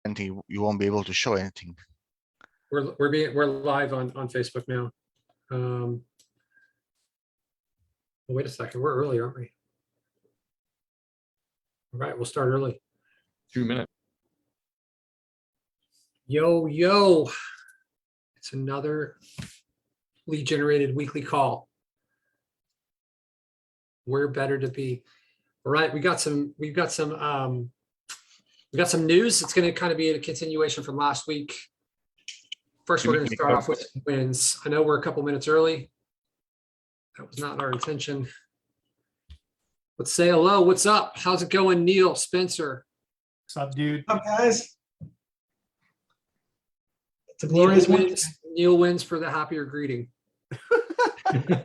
you won't be able to show anything. We're live on Facebook now. Wait a second, we're early, aren't we? All right, we'll start early. 2 minutes. Yo, it's another lead generated weekly call. Where better to be? All right, we've got some news. It's going to kind of be a continuation from last week. First, we're going to start off with wins. I know we're a couple minutes early. That was not our intention. Let's say hello. What's up? How's it going, Neil, Spencer? What's up, dude? What's up, guys? It's a glorious win. Neil wins for the happier greeting.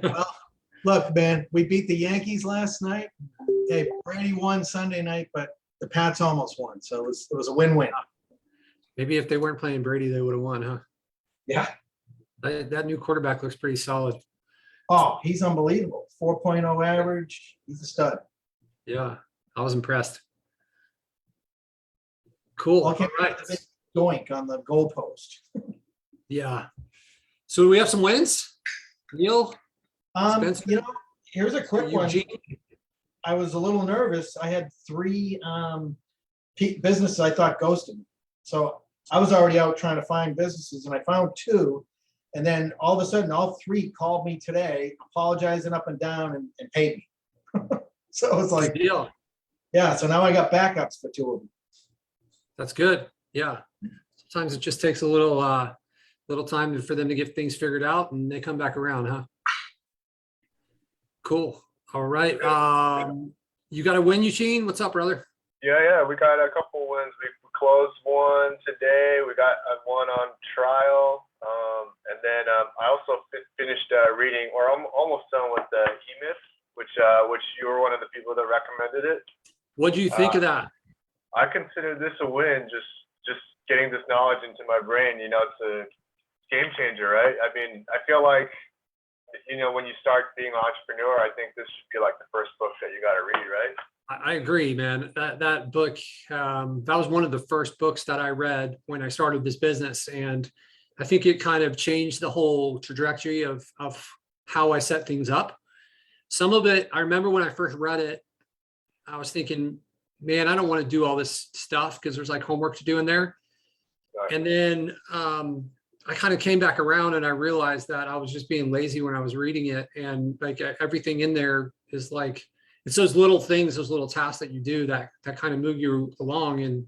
Well, look, man, we beat the Yankees last night. Hey, Brady won Sunday night, but the Pats almost won. So it was a win-win. Maybe if they weren't playing Brady, they would have won, huh? Yeah. That new quarterback looks pretty solid. Oh, he's unbelievable. 4.0 average. He's a stud. Yeah, I was impressed. Cool. Okay, All right. Doink on the goalpost. Yeah. So do we have some wins? Neil? Spencer? You know, here's a quick one. Eugene? I was a little nervous. I had 3 businesses I thought ghosted me. So I was already out trying to find businesses, and I found 2. And then all of a sudden, all 3 called me today, apologizing up and down and paid me. So it's like, Deal. yeah. So now I got backups for 2 of them. That's good. Yeah. Sometimes it just takes a little time for them to get things figured out, and they come back around, huh? Cool. All right. You got a win, Eugene? What's up, brother? Yeah, we got a couple wins. We closed one today. We got one on trial, and then I also finished reading, or I'm almost done with the E-Myth, which you were one of the people that recommended it. What do you think of that? I consider this a win. Just getting this knowledge into my brain. You know, it's a game changer, right? I mean, I feel like, you know, when you start being an entrepreneur, I think this should be like the first book that you got to read, right? I agree, man. That book, that was one of the first books that I read when I started this business. And I think it kind of changed the whole trajectory of how I set things up. Some of it, I remember when I first read it, I was thinking, man, I don't want to do all this stuff because there's like homework to do in there. Right. And then I kind of came back around and I realized that I was just being lazy when I was reading it. And like everything in there is like, it's those little things, those little tasks that you do that kind of move you along. And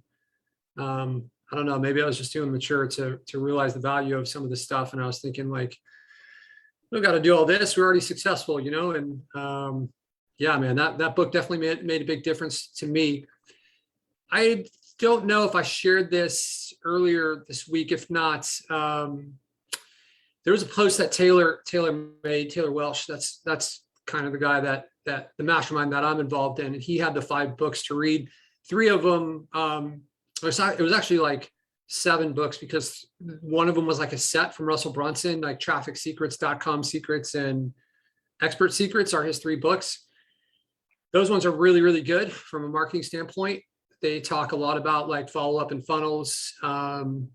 I don't know, maybe I was just too immature to realize the value of some of this stuff. And I was thinking like, we got to do all this. We're already successful, you know? And yeah, man, that book definitely made a big difference to me. I don't know if I shared this earlier this week. If not, there was a post that Taylor made, Taylor Welch. That's kind of the guy that the mastermind that I'm involved in. And he had the 5 books to read. 3 of them, it was actually like 7 books because one of them was like a set from Russell Brunson, like trafficsecrets.com secrets and expert secrets are his 3 books. Those ones are really, really good from a marketing standpoint. They talk a lot about like follow up and funnels. I'll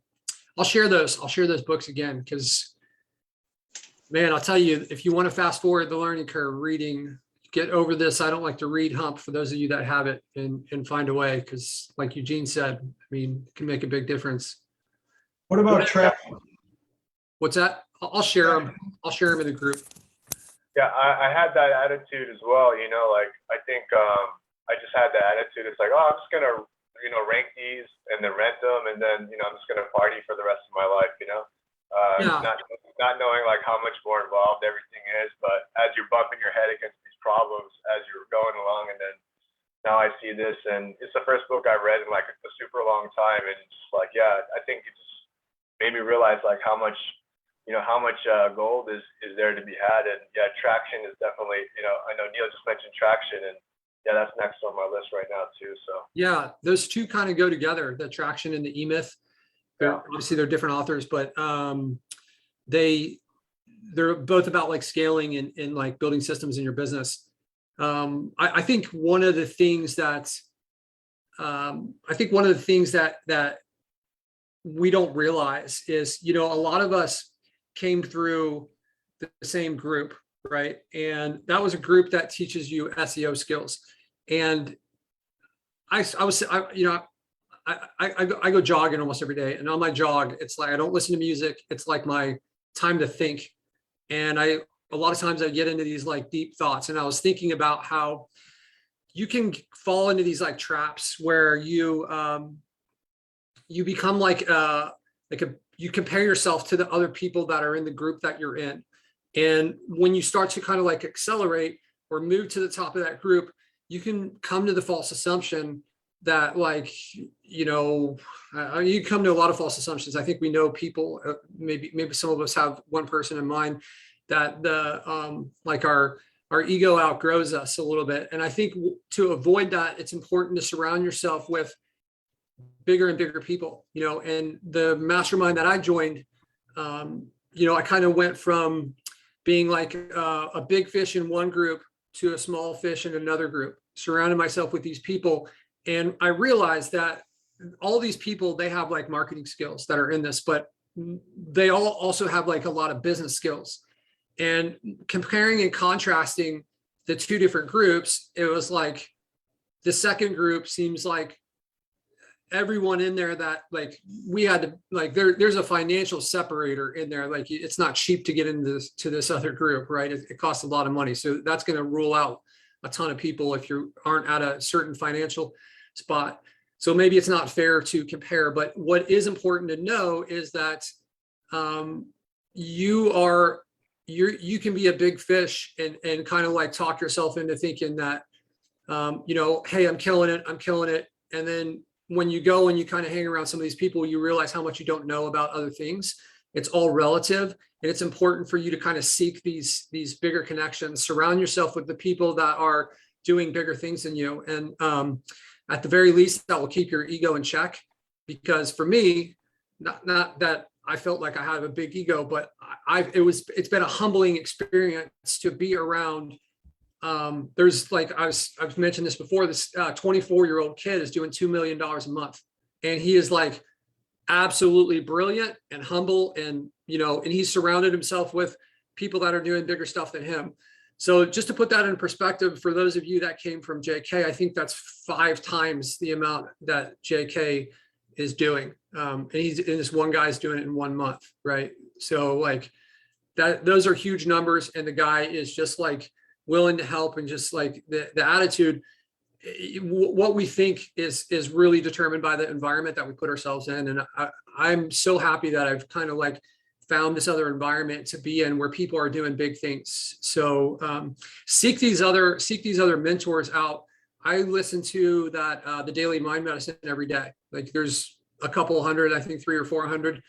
share those books again, because man, I'll tell you, if you want to fast forward the learning curve, reading, get over this I don't like to read hump for those of you that have it, and find a way, because like Eugene said, I mean, it can make a big difference. What about traction? What's that? I'll share them. I'll share them in the group. Yeah, I had that attitude as well. You know, like I think I just had that attitude. It's like, oh, I'm just gonna, you know, rank these and then rent them, and then, you know, I'm just gonna party for the rest of my life. You know, not knowing like how much more involved everything is. But as you're bumping your head against these problems as you're going along, and then now I see this, and it's the first book I've read in like a super long time, and it's just like, yeah, I think it just made me realize like how much, you know, how much gold is there to be had. And yeah, traction is definitely, you know, I know Neil just mentioned traction, and yeah, that's next on my list right now too. So yeah, those two kind of go together, the traction and the E-Myth. Obviously they're different authors, but they're both about like scaling and like building systems in your business. I think one of the things that we don't realize is, a lot of us came through the same group, right? And that was a group that teaches you SEO skills. And I go jogging almost every day, and on my jog, it's like I don't listen to music. It's like my time to think. And a lot of times I get into these like deep thoughts, and I was thinking about how you can fall into these like traps where you become you compare yourself to the other people that are in the group that you're in. And when you start to kind of like accelerate or move to the top of that group, you can come to the false assumption that you come to a lot of false assumptions. I think we know people, maybe some of us have one person in mind that our ego outgrows us a little bit. And I think to avoid that, it's important to surround yourself with bigger and bigger people, and the mastermind that I joined, I kind of went from being like a big fish in one group to a small fish in another group, surrounded myself with these people. And I realized that all these people, they have like marketing skills that are in this, but they all also have like a lot of business skills. And comparing and contrasting the two different groups, it was like the second group seems like everyone in there that like we had to like there's a financial separator in there. Like it's not cheap to get into this other group, right? It costs a lot of money. So that's going to rule out a ton of people if you aren't at a certain financial spot. So maybe it's not fair to compare, but what is important to know is that you can be a big fish and kind of like talk yourself into thinking that, hey, I'm killing it. And then when you go and you kind of hang around some of these people, you realize how much you don't know about other things. It's all relative. And it's important for you to kind of seek these bigger connections, surround yourself with the people that are doing bigger things than you. And at the very least, that will keep your ego in check. Because for me, not that I felt like I had a big ego, but it's been a humbling experience to be around. There's like, I've mentioned this before, this 24-year-old kid is doing $2 million a month. And he is like absolutely brilliant and humble. And, and he's surrounded himself with people that are doing bigger stuff than him. So just to put that in perspective, for those of you that came from JK, I think that's 5 times the amount that JK is doing. And this one guy's doing it in 1 month, right? So like those are huge numbers. And the guy is just like willing to help, and just like the attitude, what we think is really determined by the environment that we put ourselves in. And I'm so happy that I've kind of like found this other environment to be in where people are doing big things. So seek these other mentors out. I listen to the Daily Mind Medicine every day. Like there's a couple hundred, I think 300 or 400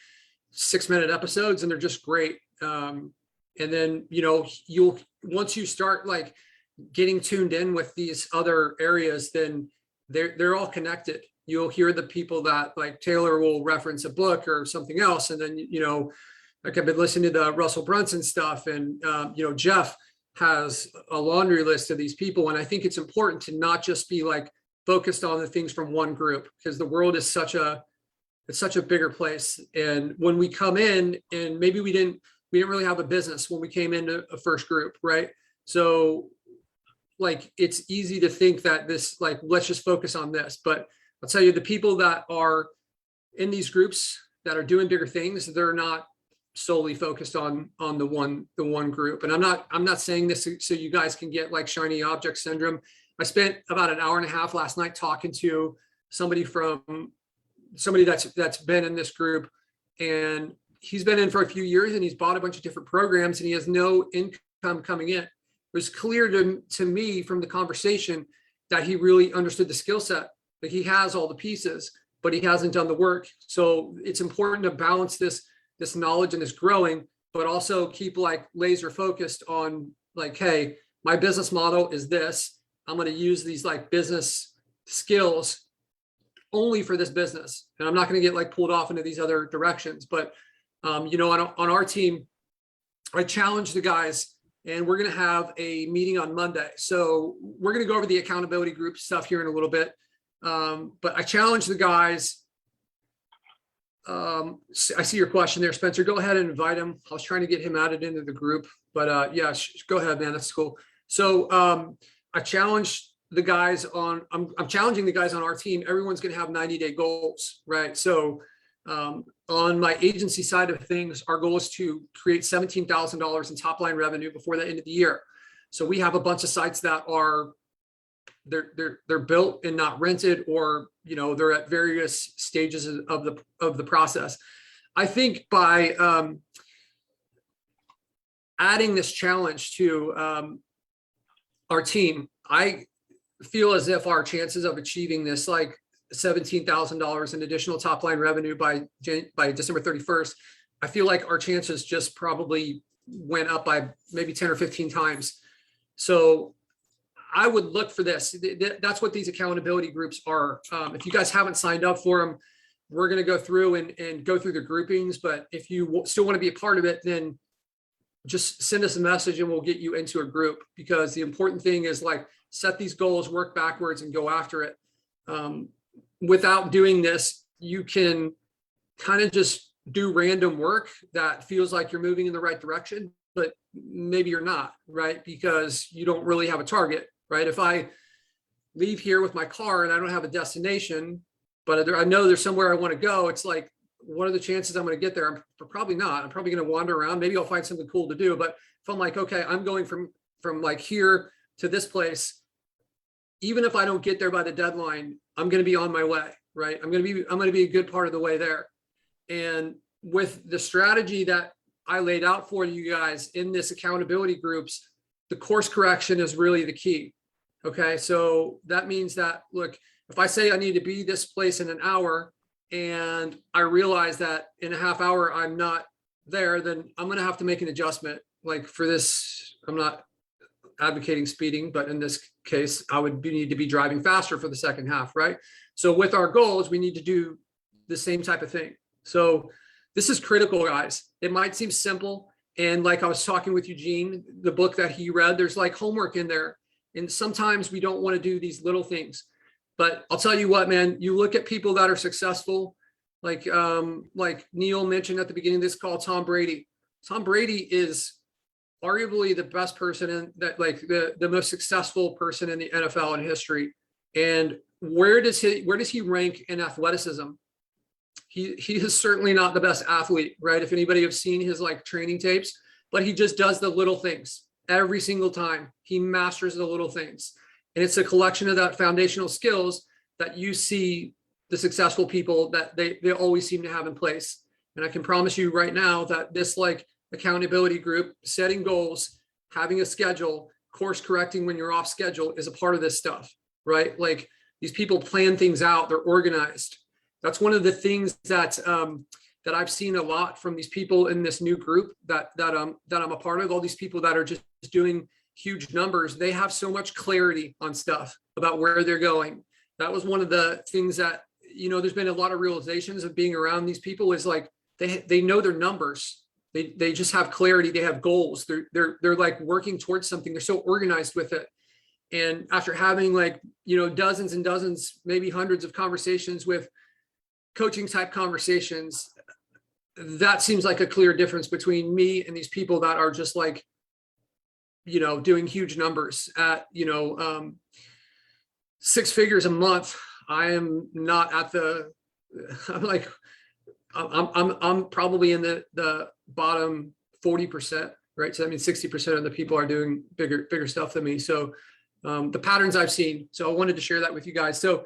6-minute episodes, and they're just great. And then, once you start like getting tuned in with these other areas, then they're all connected. You'll hear the people that like Taylor will reference a book or something else. And then, like I've been listening to the Russell Brunson stuff, and, Jeff has a laundry list of these people. And I think it's important to not just be like focused on the things from one group, because the world is such a bigger place. And when we come in, and maybe we didn't really have a business when we came into a first group, right? So like, it's easy to think that this, like, let's just focus on this. But I'll tell you, the people that are in these groups that are doing bigger things, they're not solely focused on the one group. And I'm not saying this so you guys can get like shiny object syndrome. I spent about an hour and a half last night talking to somebody that's been in this group, and he's been in for a few years, and he's bought a bunch of different programs, and he has no income coming in. It was clear to me from the conversation that he really understood the skill set. Like he has all the pieces, but he hasn't done the work. So it's important to balance this knowledge and this growing, but also keep like laser focused on like, hey, my business model is this. I'm going to use these like business skills only for this business. And I'm not going to get like pulled off into these other directions. But, on our team, I challenged the guys, and we're going to have a meeting on Monday. So we're going to go over the accountability group stuff here in a little bit. But I challenged the guys I see your question there, Spencer. Go ahead and invite him. I was trying to get him added into the group, but yeah, go ahead, man. That's cool. So I challenged the guys on, I'm challenging the guys on our team. Everyone's going to have 90-day goals, right? So on my agency side of things, our goal is to create $17,000 in top line revenue before the end of the year. So we have a bunch of sites that are they're built and not rented, or they're at various stages of the process. I think by adding this challenge to our team, I feel as if our chances of achieving this like $17,000 in additional top line revenue by December 31st, I feel like our chances just probably went up by maybe 10 or 15 times. So I would look for this. That's what these accountability groups are. If you guys haven't signed up for them, we're going to go through and go through the groupings. But if you still want to be a part of it, then just send us a message and we'll get you into a group, because the important thing is like set these goals, work backwards and go after it. Without doing this, you can kind of just do random work that feels like you're moving in the right direction, but maybe you're not, right? Because you don't really have a target, right? If I leave here with my car and I don't have a destination, but I know there's somewhere I want to go, it's like, what are the chances I'm going to get there? I'm probably not. I'm probably going to wander around. Maybe I'll find something cool to do. But if I'm like, okay, I'm going from like here to this place, even if I don't get there by the deadline, I'm going to be on my way, right? I'm going to be a good part of the way there. And with the strategy that I laid out for you guys in this accountability groups, the course correction is really the key. Okay. So that means that, look, if I say I need to be this place in an hour and I realize that in a half hour, I'm not there, then I'm going to have to make an adjustment. Like for this, I'm not advocating speeding, but in this case, I would need to be driving faster for the second half, right? So with our goals, we need to do the same type of thing. So this is critical, guys. It might seem simple. And like I was talking with Eugene, the book that he read, there's like homework in there. And sometimes we don't want to do these little things. But I'll tell you what, man, you look at people that are successful, like Neil mentioned at the beginning of this call, Tom Brady. Tom Brady is arguably the best person in that, like the most successful person in the NFL in history. And where does he rank in athleticism? He is certainly not the best athlete, right? If anybody have seen his like training tapes, but he just does the little things every single time. He masters the little things. And it's a collection of that foundational skills that you see the successful people that they always seem to have in place. And I can promise you right now that this like accountability group, setting goals, having a schedule, course correcting when you're off schedule is a part of this stuff, right? Like these people plan things out, they're organized. That's one of the things that I've seen a lot from these people in this new group that I'm a part of. All these people that are just doing huge numbers, they have so much clarity on stuff about where they're going. That was one of the things that, there's been a lot of realizations of being around these people is like, they know their numbers. They just have clarity. They have goals. They're like working towards something. They're so organized with it. And after having like, dozens and dozens, maybe hundreds of conversations with coaching type conversations, that seems like a clear difference between me and these people that are just like, doing huge numbers at, 6 figures a month. I am not at I'm probably in the bottom 40%, right? So I mean, 60% of the people are doing bigger stuff than me. So the patterns I've seen. So I wanted to share that with you guys. So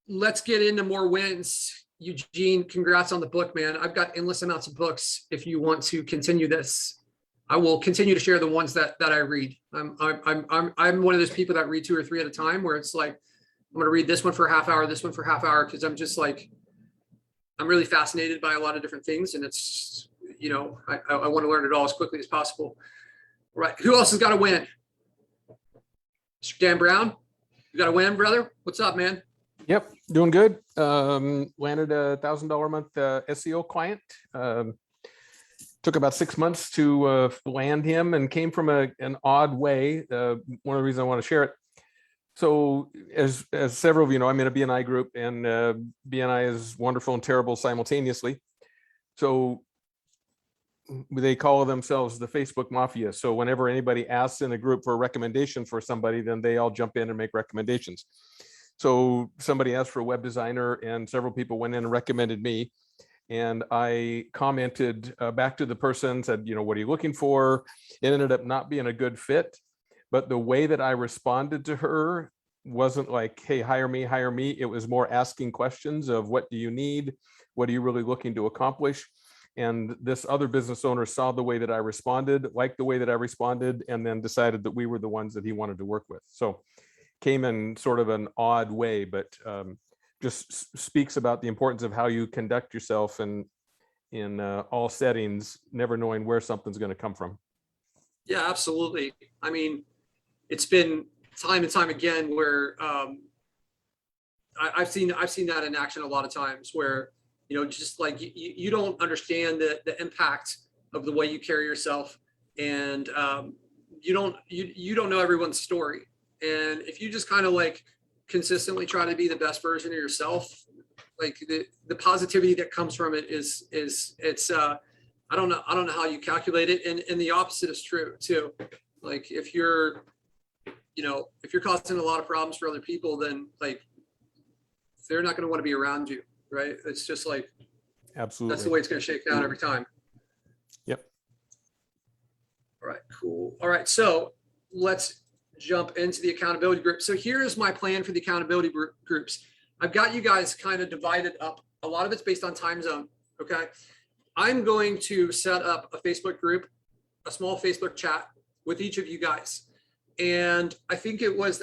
let's get into more wins. Eugene, congrats on the book, man. I've got endless amounts of books. If you want to continue this, I will continue to share the ones that I read. I'm one of those people that read 2 or 3 at a time, where it's like, I'm going to read this one for a half hour, this one for a half hour. Cause I'm just like, I'm really fascinated by a lot of different things. And it's, I want to learn it all as quickly as possible. Right. Who else has got a win? Mr. Dan Brown, you got a win, brother? What's up, man? Yep, doing good. Landed a $1,000 a month SEO client. Took about 6 months to land him, and came from an odd way. One of the reasons I want to share it. So as several of you know, I'm in a BNI group, and BNI is wonderful and terrible simultaneously. So they call themselves the Facebook Mafia. So whenever anybody asks in a group for a recommendation for somebody, then they all jump in and make recommendations. So somebody asked for a web designer, and several people went in and recommended me. And I commented back to the person, said, you know, what are you looking for? It ended up not being a good fit. But the way that I responded to her wasn't like, hey, hire me, hire me. It was more asking questions of what do you need? What are you really looking to accomplish? And this other business owner saw the way that I responded, liked the way that I responded, and then decided that we were the ones that he wanted to work with. So came in sort of an odd way, but just speaks about the importance of how you conduct yourself in all settings, never knowing where something's going to come from. Yeah, absolutely. I mean, it's been time and time again where I've seen that in action a lot of times, where, you know, just like you don't understand the impact of the way you carry yourself, and you don't know everyone's story. And if you just kind of like consistently try to be the best version of yourself, like the positivity that comes from it is it's I don't know how you calculate it. And the opposite is true too. Like if you're causing a lot of problems for other people, then like they're not going to want to be around you, right? It's just like, absolutely, that's the way it's going to shake out every time. Yep. All right, cool. All right, so let's jump into the accountability group. So here's my plan for the accountability groups. I've got you guys kind of divided up. A lot of it's based on time zone. Okay. I'm going to set up a Facebook group, a small Facebook chat with each of you guys. And I think there was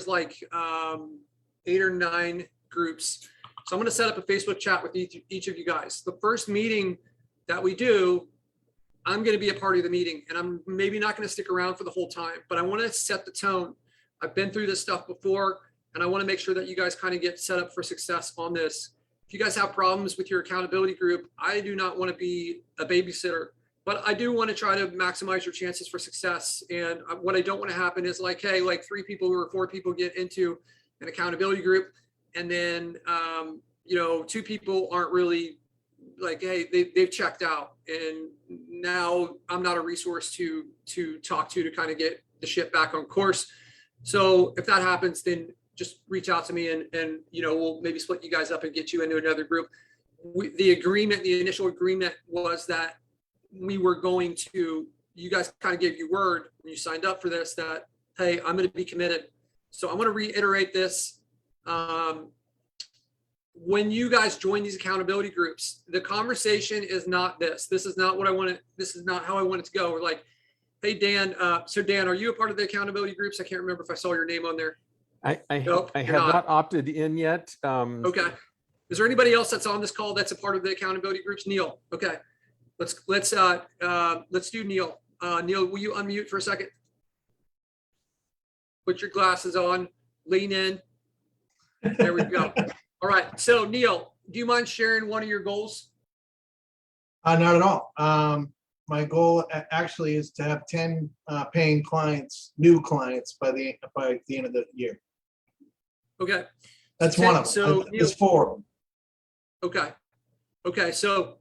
like 8 or 9 groups. So I'm going to set up a Facebook chat with each of you guys. The first meeting that we do, I'm going to be a part of the meeting, and I'm maybe not going to stick around for the whole time, but I want to set the tone. I've been through this stuff before, and I want to make sure that you guys kind of get set up for success on this. If you guys have problems with your accountability group, I do not want to be a babysitter, but I do want to try to maximize your chances for success. And what I don't want to happen is like, hey, like 3 people or 4 people get into an accountability group, and then 2 people aren't really like, hey, they've checked out, and now I'm not a resource to talk to kind of get the ship back on course. So if that happens, then just reach out to me, and we'll maybe split you guys up and get you into another group. The initial agreement was that we were going to, you guys kind of gave you word when you signed up for this that, hey, I'm going to be committed. So I'm going to reiterate this. When you guys join these accountability groups, the conversation is not this. This is not what I wanted. This is not how I want it to go. We're like, hey, Dan. So Dan, are you a part of the accountability groups? I can't remember if I saw your name on there. I Nope, have you're not opted in yet. Okay. Is there anybody else that's on this call that's a part of the accountability groups? Neil. Okay. Let's do Neil. Neil, will you unmute for a second? Put your glasses on, lean in. There we go. All right. So Neil, do you mind sharing one of your goals? Not at all. My goal actually is to have 10 paying clients, new clients by the end of the year. Okay. That's one of them. So There's 4 of them. Okay. Okay. So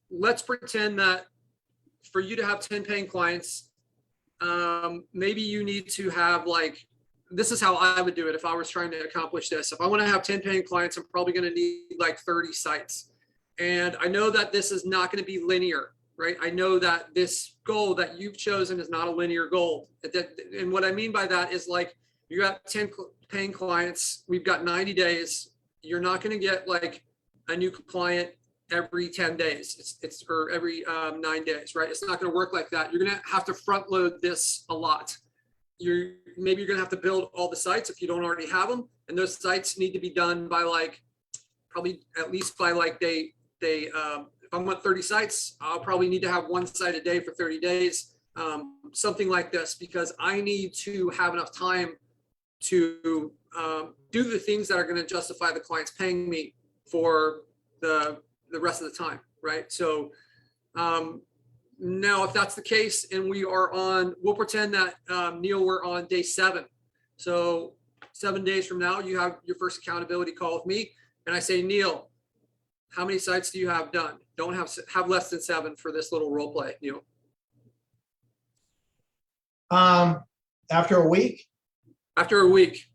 let's pretend that for you to have 10 paying clients, maybe you need to have like, this is how I would do it if I was trying to accomplish this. If I want to have 10 paying clients, I'm probably going to need like 30 sites. And I know that this is not going to be linear, right? I know that this goal that you've chosen is not a linear goal. And what I mean by that is like, you got 10 paying clients, we've got 90 days. You're not going to get like a new client every 10 days. It's or every 9 days, right? It's not going to work like that. You're going to have to front load this a lot. Maybe you're going to have to build all the sites if you don't already have them. And those sites need to be done by like, probably at least by like if I want 30 sites, I'll probably need to have 1 site a day for 30 days, something like this, because I need to have enough time to do the things that are going to justify the clients paying me for the rest of the time, right? So now if that's the case and we'll pretend that Neil, we're on day 7. So 7 days from now, you have your first accountability call with me. And I say, Neil, how many sites do you have done? Don't have less than 7 for this little role play, Neil. After a week, After a week,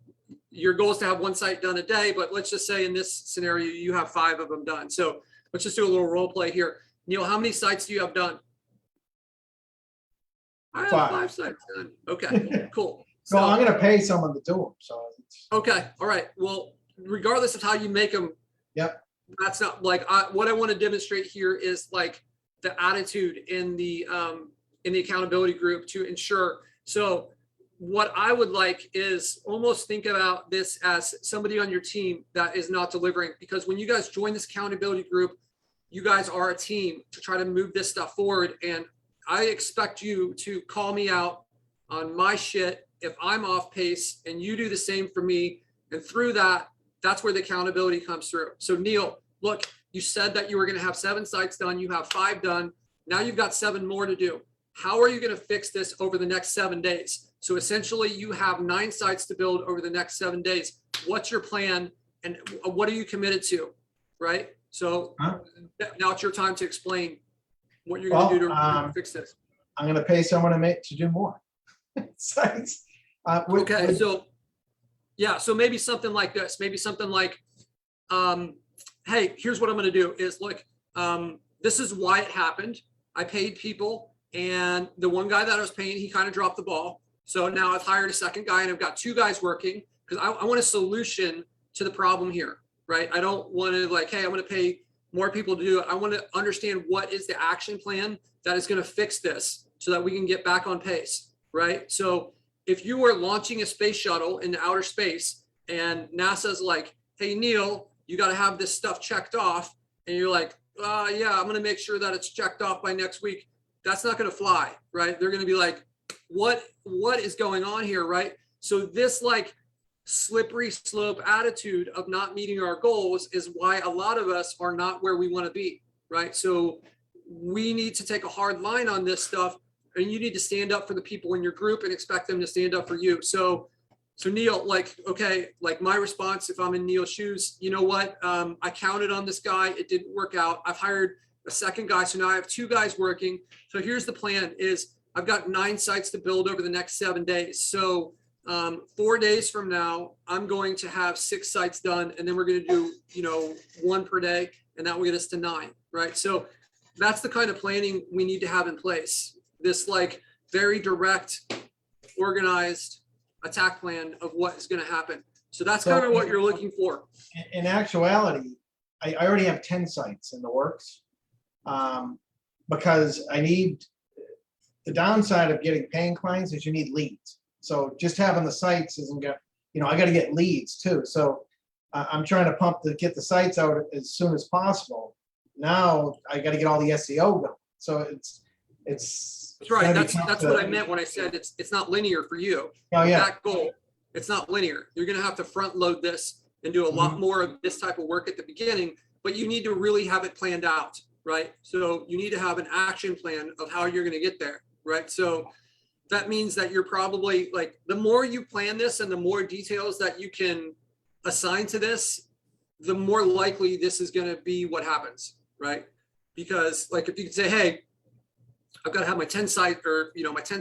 your goal is to have 1 site done a day, but let's just say in this scenario, you have 5 of them done. So let's just do a little role play here. Neil, how many sites do you have done? I have 5 sites done. Okay, cool. so I'm gonna pay someone to do them, so. Okay, all right. Well, regardless of how you make them. Yep. That's not like, what I want to demonstrate here is like the attitude in the accountability group to ensure. So what I would like is almost think about this as somebody on your team that is not delivering, because when you guys join this accountability group, you guys are a team to try to move this stuff forward. And I expect you to call me out on my shit if I'm off pace, and you do the same for me. And through that, that's where the accountability comes through. So Neil, look, you said that you were going to have 7 sites done. You have 5 done. Now you've got 7 more to do. How are you going to fix this over the next 7 days? So essentially you have 9 sites to build over the next 7 days. What's your plan and what are you committed to? Right? So now it's your time to explain what you're going to do to fix this. I'm gonna pay someone to do more sites. Okay, so yeah, so maybe something like this, maybe something like, hey, here's what I'm going to do is look, this is why it happened. I paid people, and the one guy that I was paying, he kind of dropped the ball. So now I've hired a second guy, and I've got 2 guys working because I want a solution to the problem here, right? I don't want to like, hey, I'm going to pay more people to do it. I want to understand what is the action plan that is going to fix this so that we can get back on pace, right? So if you were launching a space shuttle into outer space and NASA's like, hey, Neil, you got to have this stuff checked off. And you're like, yeah, I'm going to make sure that it's checked off by next week. That's not going to fly, right? They're going to be like, what is going on here, right? So this like slippery slope attitude of not meeting our goals is why a lot of us are not where we want to be, right? So we need to take a hard line on this stuff, and you need to stand up for the people in your group and expect them to stand up for you. So Neil, like, okay, like my response, if I'm in Neil's shoes, you know what? I counted on this guy. It didn't work out. I've hired a second guy. So now I have 2 guys working. So here's the plan is I've got 9 sites to build over the next 7 days. So 4 days from now, I'm going to have 6 sites done, and then we're going to do, 1 per day, and that will get us to 9, right? So that's the kind of planning we need to have in place. This like very direct, organized attack plan of what is going to happen. So that's kind of what you're looking for. In actuality, I already have 10 sites in the works, because I need, the downside of getting paying clients is you need leads. So just having the sites isn't going to, I got to get leads too. So I'm trying to get the sites out as soon as possible. Now I got to get all the SEO going. So it's That's right. That's what I meant when I said it's not linear for you. Oh yeah. That goal, it's not linear. You're going to have to front load this and do a lot more of this type of work at the beginning, but you need to really have it planned out, right? So you need to have an action plan of how you're going to get there, right? So that means that you're probably like, the more you plan this and the more details that you can assign to this, the more likely this is going to be what happens, right? Because like if you could say, hey, I've got to have my 10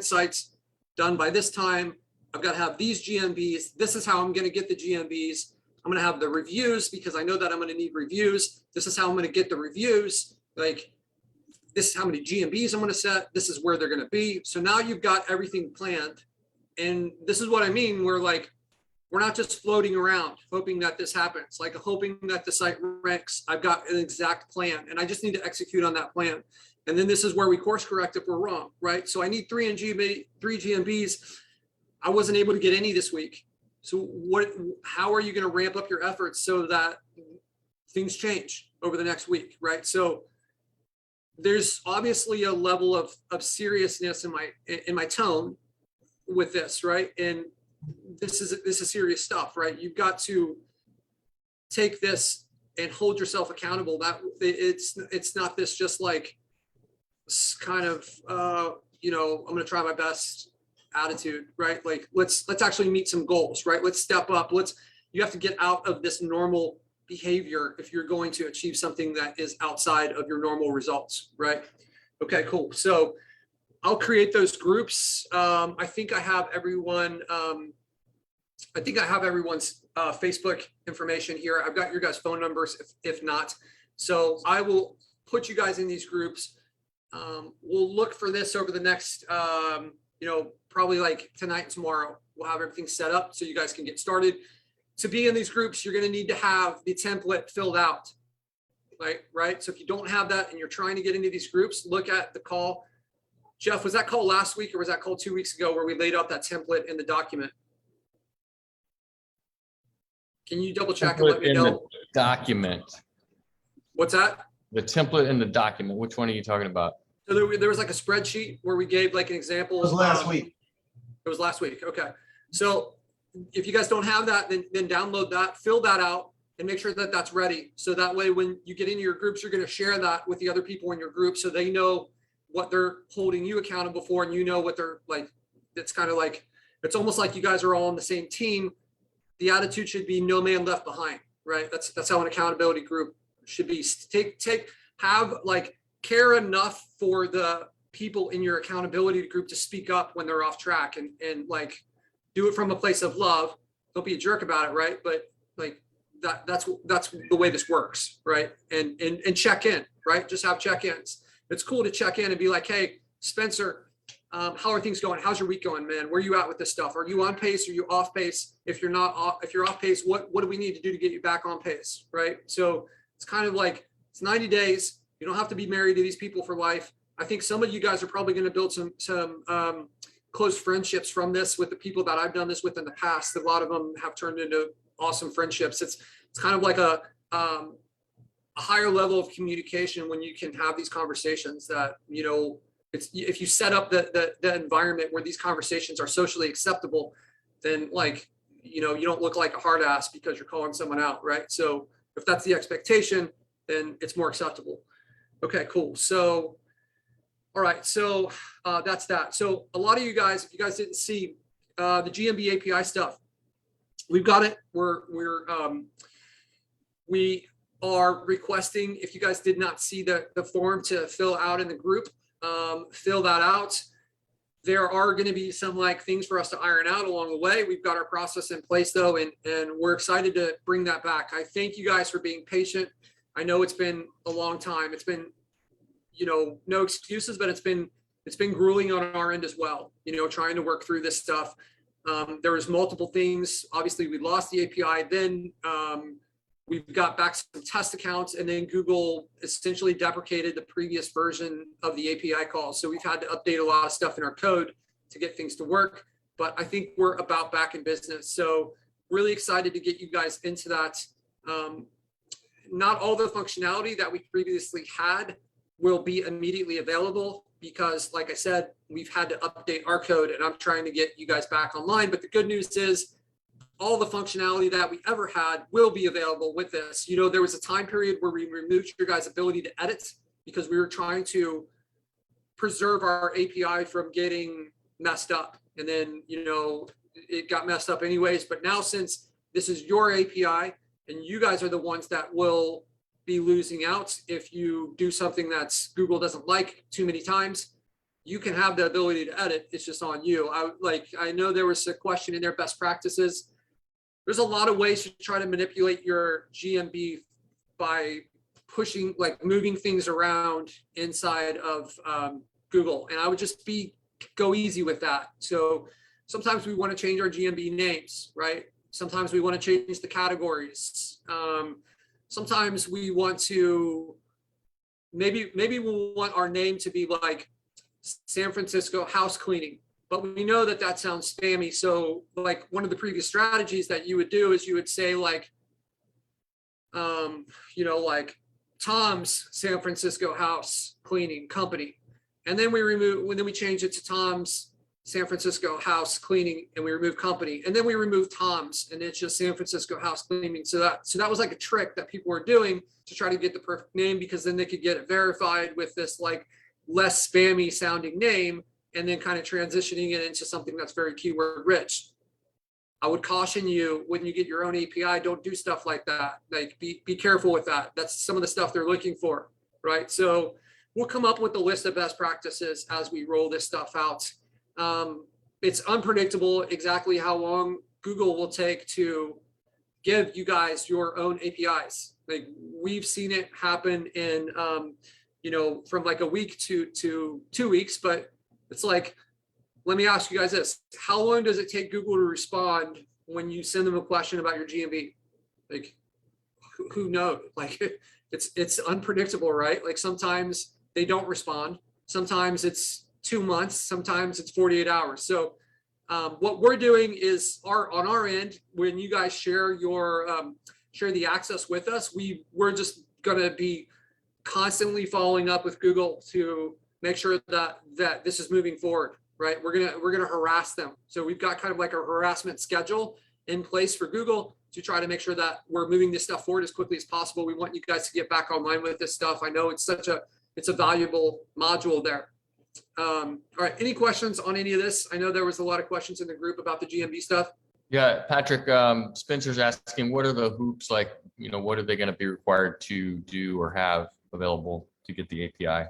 sites done by this time. I've got to have these GMBs. This is how I'm going to get the GMBs. I'm going to have the reviews because I know that I'm going to need reviews. This is how I'm going to get the reviews. Like this is how many GMBs I'm going to set. This is where they're going to be. So now you've got everything planned. And this is what I mean. We're not just floating around hoping that this happens, like hoping that the site ranks. I've got an exact plan and I just need to execute on that plan. And then this is where we course correct if we're wrong, right? So I need 3 GMBs. I wasn't able to get any this week. So how are you going to ramp up your efforts so that things change over the next week, right? So there's obviously a level of seriousness in my tone with this, right? And this is serious stuff, right? You've got to take this and hold yourself accountable. That it's not this just like kind of I'm going to try my best attitude, right? Like, let's actually meet some goals, right? Let's step up. You have to get out of this normal behavior if you're going to achieve something that is outside of your normal results, right? Okay, cool. So I'll create those groups. I think I have everyone. I think I have everyone's Facebook information here. I've got your guys' phone numbers if not. So I will put you guys in these groups. We'll look for this over the next, probably like tonight and tomorrow. We'll have everything set up so you guys can get started. To be in these groups, you're going to need to have the template filled out, right? So if you don't have that and you're trying to get into these groups, look at the call. Jeff, was that call last week or was that call 2 weeks ago where we laid out that template in the document? Can you double check and let me know? The document. What's that? The template in the document. Which one are you talking about? So there was like a spreadsheet where we gave like an example. It was last week. It was last week. Okay. So if you guys don't have that, then download that, fill that out, and make sure that that's ready. So that way, when you get into your groups, you're going to share that with the other people in your group so they know what they're holding you accountable for, and you know what they're like. It's kind of like, it's almost like you guys are all on the same team. The attitude should be no man left behind, right? That's how an accountability group should be. Have like care enough for the people in your accountability group to speak up when they're off track and like do it from a place of love. Don't be a jerk about it, right? But like that's the way this works, right? And check in, right? Just have check-ins. It's cool to check in and be like, hey, Spencer, how are things going? How's your week going, man? Where are you at with this stuff? Are you on pace? Are you off pace? If you're off pace, what do we need to do to get you back on pace, right? So it's kind of like, it's 90 days. You don't have to be married to these people for life. I think some of you guys are probably going to build some close friendships from this with the people that I've done this with in the past. A lot of them have turned into awesome friendships. It's kind of like a higher level of communication when you can have these conversations that, it's, if you set up the environment where these conversations are socially acceptable, then like, you don't look like a hard ass because you're calling someone out, right? So if that's the expectation, then it's more acceptable. Okay, cool. So, all right. So that's that. So a lot of you guys, if you guys didn't see the GMB API stuff, we've got it. We are requesting, if you guys did not see the form to fill out in the group, fill that out. There are going to be some like things for us to iron out along the way. We've got our process in place though, and we're excited to bring that back. I thank you guys for being patient. I know it's been a long time. It's been, no excuses, but it's been grueling on our end as well, trying to work through this stuff. There was multiple things. Obviously we lost the API. Then we've got back some test accounts, and then Google essentially deprecated the previous version of the API call. So we've had to update a lot of stuff in our code to get things to work, but I think we're about back in business. So really excited to get you guys into that. Not all the functionality that we previously had will be immediately available because, like I said, we've had to update our code, and I'm trying to get you guys back online. But the good news is all the functionality that we ever had will be available with this. There was a time period where we removed your guys' ability to edit because we were trying to preserve our API from getting messed up. And then, it got messed up anyways. But now, since this is your API, and you guys are the ones that will be losing out if you do something that's Google doesn't like too many times, you can have the ability to edit. It's just on you. I know there was a question in their best practices. There's a lot of ways to try to manipulate your GMB by pushing, like moving things around inside of Google. And I would just go easy with that. So sometimes we want to change our GMB names, right? Sometimes we want to change the categories. Sometimes we want to, maybe we'll want our name to be like San Francisco house cleaning, but we know that that sounds spammy. So like one of the previous strategies that you would do is you would say like, like Tom's San Francisco house cleaning company. And then we change it to Tom's San Francisco house cleaning, and we remove company, and then we remove Tom's, and it's just San Francisco house cleaning. So that was like a trick that people were doing to try to get the perfect name, because then they could get it verified with this like less spammy sounding name, and then kind of transitioning it into something that's very keyword rich. I would caution you, when you get your own API, don't do stuff like that. Like be careful with that. That's some of the stuff they're looking for, right? So we'll come up with a list of best practices as we roll this stuff out. It's unpredictable exactly how long Google will take to give you guys your own APIs. Like we've seen it happen in, from like a week to 2 weeks, but it's like, let me ask you guys this. How long does it take Google to respond when you send them a question about your GMV? Like, who knows? Like, it's unpredictable, right? Like sometimes they don't respond. Sometimes it's 2 months. Sometimes it's 48 hours. So what we're doing is on our end, when you guys share the access with us, we're just going to be constantly following up with Google to make sure that this is moving forward. Right, we're gonna harass them. So we've got kind of like a harassment schedule in place for Google to try to make sure that we're moving this stuff forward as quickly as possible. We want you guys to get back online with this stuff. I know it's a valuable module there. All right, any questions on any of this? I know there was a lot of questions in the group about the GMB stuff. Yeah, Patrick, Spencer's asking, what are the hoops like, what are they going to be required to do or have available to get the API?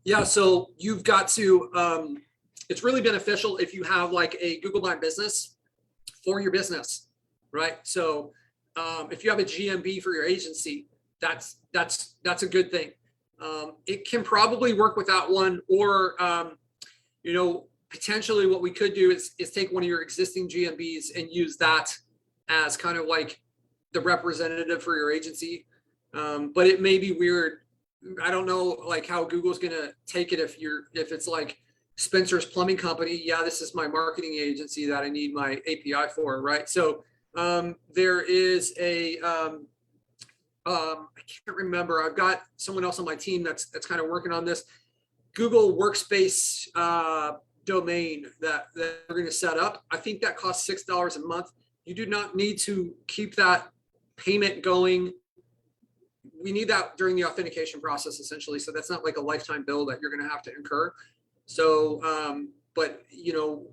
Yeah, so you've got to, it's really beneficial if you have like a Google My Business for your business, right? So if you have a GMB for your agency, that's a good thing. It can probably work without one, or, potentially what we could do is take one of your existing GMBs and use that as kind of like the representative for your agency. But it may be weird. I don't know like how Google's gonna take it if it's like Spencer's Plumbing Company. Yeah, this is my marketing agency that I need my API for, right? So there is a I can't remember. I've got someone else on my team that's kind of working on this Google Workspace domain that we're going to set up. I think that costs $6 a month. You do not need to keep that payment going. We need that during the authentication process, essentially. So that's not like a lifetime bill that you're going to have to incur. So, but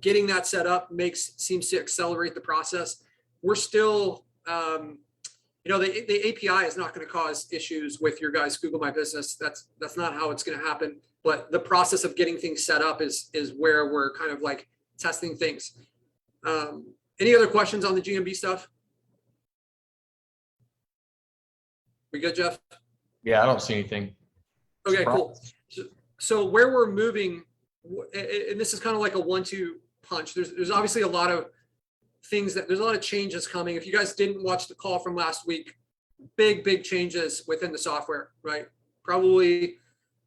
getting that set up seems to accelerate the process. We're still, the API is not going to cause issues with your guys' Google My Business. That's not how it's going to happen. But the process of getting things set up is where we're kind of like testing things. Any other questions on the GMB stuff? We good, Jeff? Yeah, I don't see anything. Okay, cool. So where we're moving, and this is kind of like a 1-2 punch. There's obviously a lot of things there's a lot of changes coming. If you guys didn't watch the call from last week, big changes within the software, right? Probably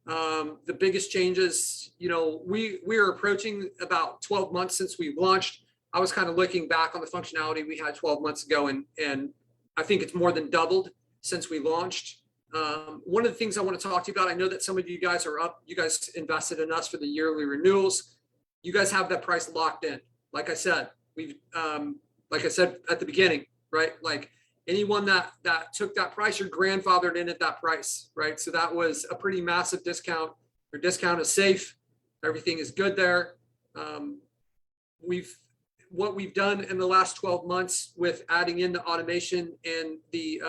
the biggest changes, we are approaching about 12 months since we launched. I was kind of looking back on the functionality we had 12 months ago, and I think it's more than doubled since we launched. One of the things I want to talk to you about, I know that some of you guys are up, you guys invested in us for the yearly renewals. You guys have that price locked in. Like I said, like I said at the beginning, right? Like anyone that took that price, you're grandfathered in at that price, right? So that was a pretty massive discount. Your discount is safe. Everything is good there. What we've done in the last 12 months with adding in the automation and the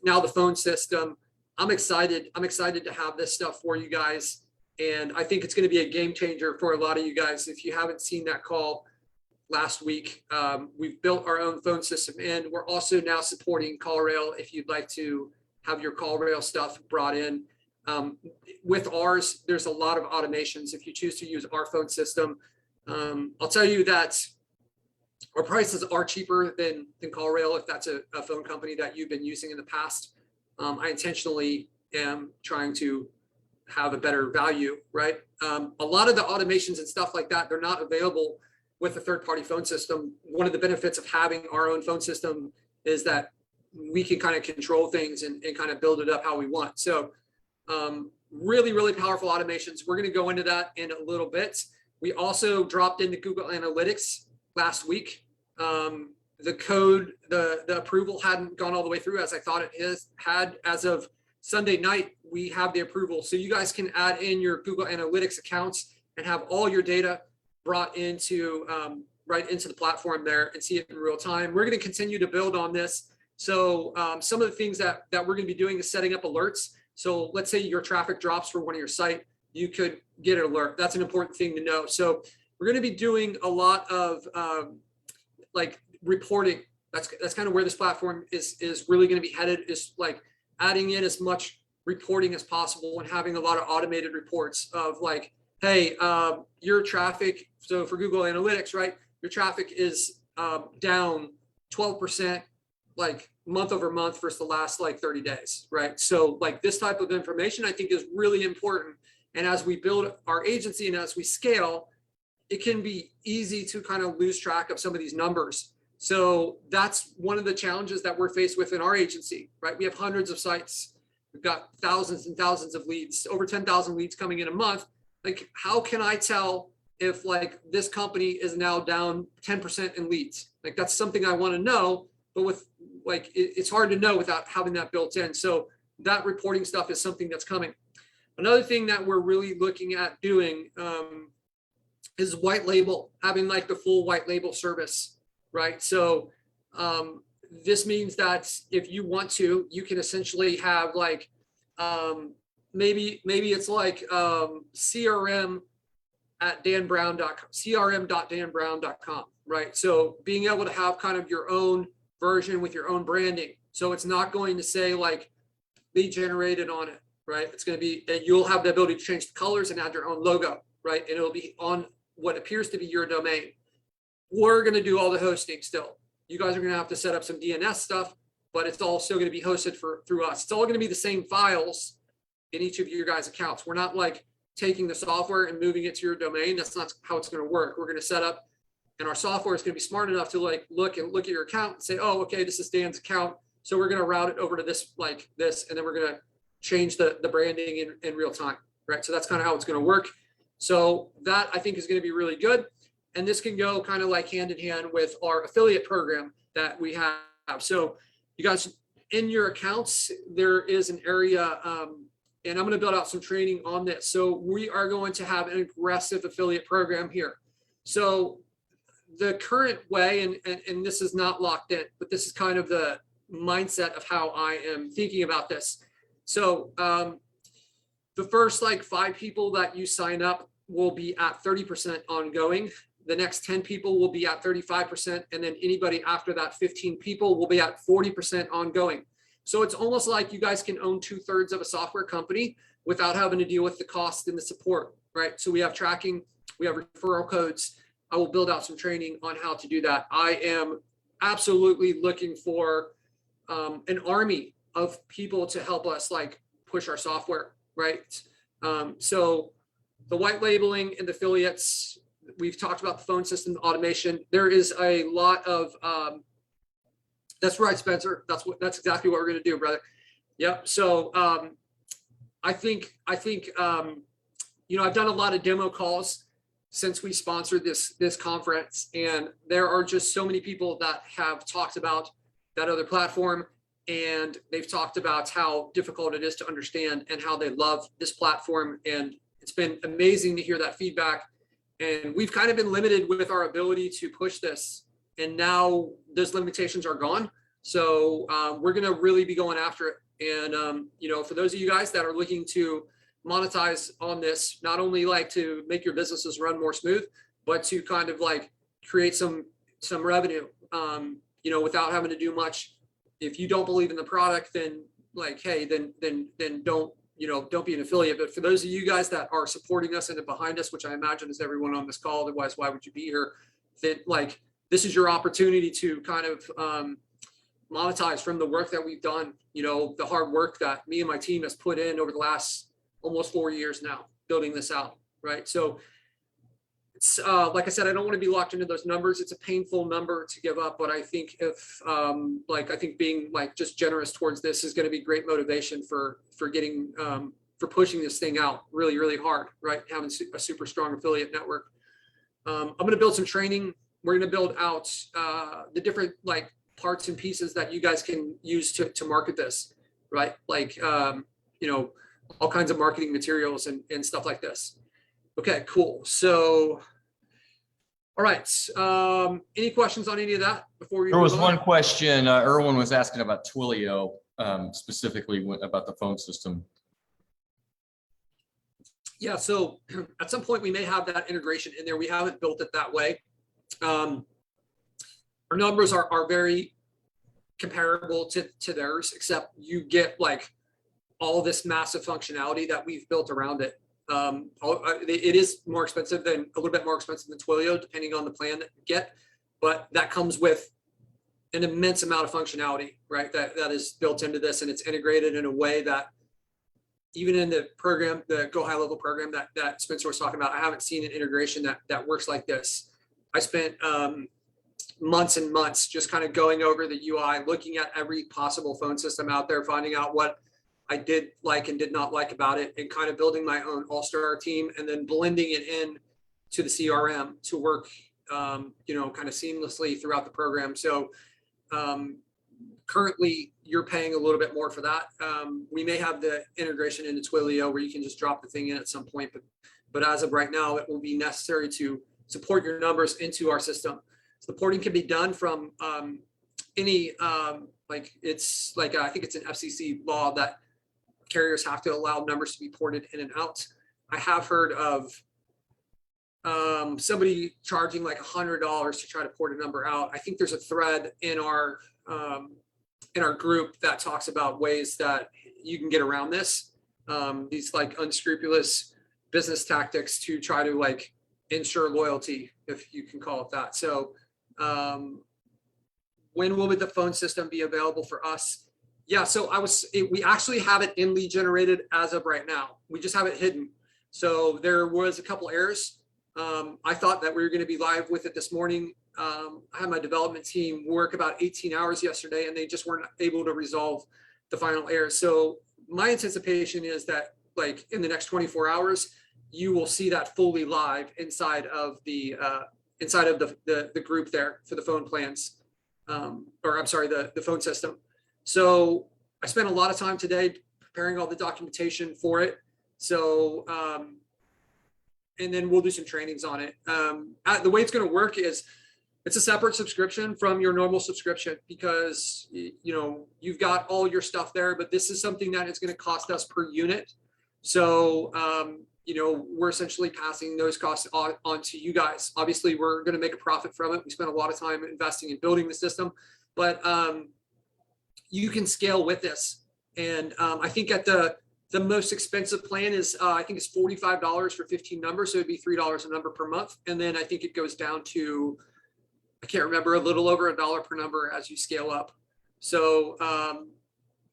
now the phone system, I'm excited to have this stuff for you guys. And I think it's going to be a game changer for a lot of you guys. If you haven't seen that call last week, we've built our own phone system, and we're also now supporting CallRail if you'd like to have your CallRail stuff brought in. With ours, there's a lot of automations if you choose to use our phone system. I'll tell you that our prices are cheaper than CallRail if that's a phone company that you've been using in the past. I intentionally am trying to have a better value, right? A lot of the automations and stuff like that, they're not available with a third-party phone system. One of the benefits of having our own phone system is that we can kind of control things and kind of build it up how we want. So really powerful automations. We're going to go into that in a little bit. We also dropped into Google Analytics last week. The code, the approval hadn't gone all the way through as I thought it had as of Sunday night, we have the approval. So you guys can add in your Google Analytics accounts and have all your data brought into right into the platform there and see it in real time. We're going to continue to build on this. So some of the things that we're going to be doing is setting up alerts. So let's say your traffic drops for one of your site, you could get an alert. That's an important thing to know. So we're going to be doing a lot of like reporting. That's kind of where this platform is really going to be headed, is like adding in as much reporting as possible and having a lot of automated reports of like, hey, your traffic. So for Google Analytics, right, your traffic is down 12%, like month over month versus the last like 30 days, right? So like this type of information I think is really important. And as we build our agency and as we scale, it can be easy to kind of lose track of some of these numbers. So that's one of the challenges that we're faced with in our agency, right? We have hundreds of sites. We've got thousands and thousands of leads, over 10,000 leads coming in a month. Like, how can I tell if like this company is now down 10% in leads? Like, that's something I want to know, but with like, it's hard to know without having that built in. So that reporting stuff is something that's coming. Another thing that we're really looking at doing is white label, having like the full white label service, right? So this means that if you want to, you can essentially have like, maybe it's like CRM at danbrown.com, crm.danbrown.com, right? So being able to have kind of your own version with your own branding. So it's not going to say like lead generated on it, right? It's going to be, and you'll have the ability to change the colors and add your own logo, right? And it'll be on what appears to be your domain. We're going to do all the hosting still. You guys are going to have to set up some DNS stuff, but it's all still going to be hosted through us. It's all going to be the same files in each of your guys' accounts. We're not like taking the software and moving it to your domain. That's not how it's going to work. We're going to set up, and our software is going to be smart enough to like look at your account and say, oh, okay, this is Dan's account. So we're going to route it over to this, like this, and then we're going to change the branding in real time, right? So that's kind of how it's going to work. So that I think is going to be really good. And this can go kind of like hand in hand with our affiliate program that we have. So you guys, in your accounts, there is an area, and I'm going to build out some training on this. So we are going to have an aggressive affiliate program here. So the current way, and this is not locked in, but this is kind of the mindset of how I am thinking about this. So the first like 5 people that you sign up will be at 30% ongoing. The next 10 people will be at 35%. And then anybody after that 15 people will be at 40% ongoing. So it's almost like you guys can own 2/3 of a software company without having to deal with the cost and the support, right? So we have tracking, we have referral codes. I will build out some training on how to do that. I am absolutely looking for an army of people to help us like push our software, right? So the white labeling and the affiliates, we've talked about the phone system automation. There is a lot of, that's right, Spencer. That's exactly what we're going to do, brother. Yep. So I think, you know, I've done a lot of demo calls since we sponsored this conference, and there are just so many people that have talked about that other platform, and they've talked about how difficult it is to understand and how they love this platform. And it's been amazing to hear that feedback. And we've kind of been limited with our ability to push this, and now those limitations are gone. So we're going to really be going after it. And, you know, for those of you guys that are looking to monetize on this, not only like to make your businesses run more smooth, but to kind of like create some revenue, you know, without having to do much. If you don't believe in the product, then like, hey, then don't, you know, don't be an affiliate. But for those of you guys that are supporting us and behind us, which I imagine is everyone on this call, otherwise, why would you be here? Then like, this is your opportunity to kind of monetize from the work that we've done, you know, the hard work that me and my team has put in over the last almost 4 years now, building this out, right? So it's like I said, I don't want to be locked into those numbers. It's a painful number to give up, but I think if like, I think being like just generous towards this is going to be great motivation for getting, for pushing this thing out really, really hard, right? Having a super strong affiliate network. I'm going to build some training. We're going to build out the different like parts and pieces that you guys can use to market this, right? Like all kinds of marketing materials and stuff like this. Okay, cool. So, all right. Any questions on any of that before we There was move on? one question, Erwin was asking about Twilio, specifically about the phone system. Yeah, so at some point we may have that integration in there. We haven't built it that way. Our numbers are very comparable to theirs, except you get like all this massive functionality that we've built around it. It is more expensive than a little bit more expensive than Twilio, depending on the plan that you get, but that comes with an immense amount of functionality, right? That is built into this, and it's integrated in a way that even in the program, the Go High Level program that Spencer was talking about, I haven't seen an integration that works like this. I spent months and months just kind of going over the UI, looking at every possible phone system out there, finding out what I did like and did not like about it, and kind of building my own all-star team, and then blending it in to the CRM to work, kind of seamlessly throughout the program. So currently you're paying a little bit more for that. We may have the integration into Twilio where you can just drop the thing in at some point, but as of right now, it will be necessary to support your numbers into our system. So the porting can be done from any, I think it's an FCC law that carriers have to allow numbers to be ported in and out. I have heard of somebody charging like $100 to try to port a number out. I think there's a thread in our group that talks about ways that you can get around this. These like unscrupulous business tactics to try to like ensure loyalty, if you can call it that. So when will the phone system be available for us? Yeah, so we actually have it in lead generated as of right now. We just have it hidden. So there was a couple errors. I thought that we were going to be live with it this morning. I had my development team work about 18 hours yesterday, and they just weren't able to resolve the final errors. So my anticipation is that like in the next 24 hours, you will see that fully live inside of the group there for the phone plans, the phone system. So I spent a lot of time today preparing all the documentation for it. So, and then we'll do some trainings on it. The way it's going to work is it's a separate subscription from your normal subscription, because you've got all your stuff there, but this is something that is going to cost us per unit. So, we're essentially passing those costs on to you guys. Obviously, we're going to make a profit from it. We spent a lot of time investing in building the system, but you can scale with this. And I think at the most expensive plan is, I think it's $45 for 15 numbers. So it'd be $3 a number per month. And then I think it goes down to, I can't remember, a little over $1 per number as you scale up. So,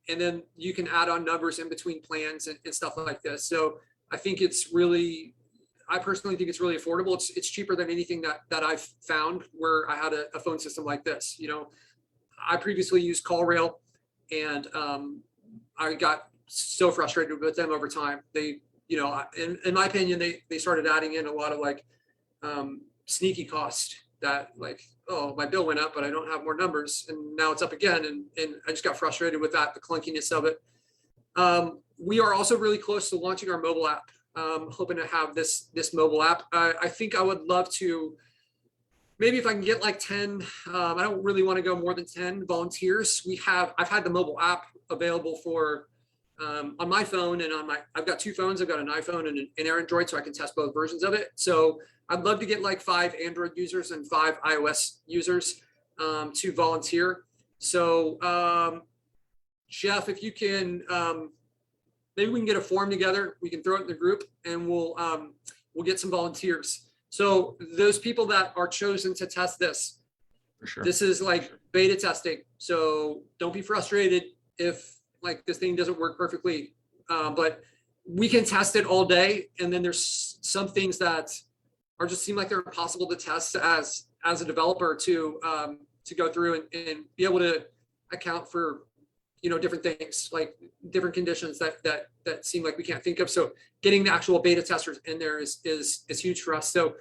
and then you can add on numbers in between plans and stuff like this. So I think I personally think it's really affordable. It's cheaper than anything that I've found where I had a phone system like this. I previously used CallRail, and I got so frustrated with them over time. They, in my opinion, they started adding in a lot of like sneaky cost that like, oh, my bill went up, but I don't have more numbers, and now it's up again. And I just got frustrated with that, the clunkiness of it. We are also really close to launching our mobile app. Hoping to have this mobile app. I think I would love to, maybe if I can get like 10, I don't really want to go more than 10 volunteers. I've had the mobile app available for on my phone and I've got two phones. I've got an iPhone and an Android, so I can test both versions of it. So I'd love to get like 5 Android users and 5 iOS users to volunteer. So Jeff, if you can, maybe we can get a form together. We can throw it in the group, and we'll get some volunteers. So those people that are chosen to test this, For sure. this is like beta testing. So don't be frustrated if like this thing doesn't work perfectly, but we can test it all day. And then there's some things that are just seem like they're impossible to test as a developer to go through and be able to account for different things, like different conditions that seem like we can't think of. So getting the actual beta testers in there is huge for us. So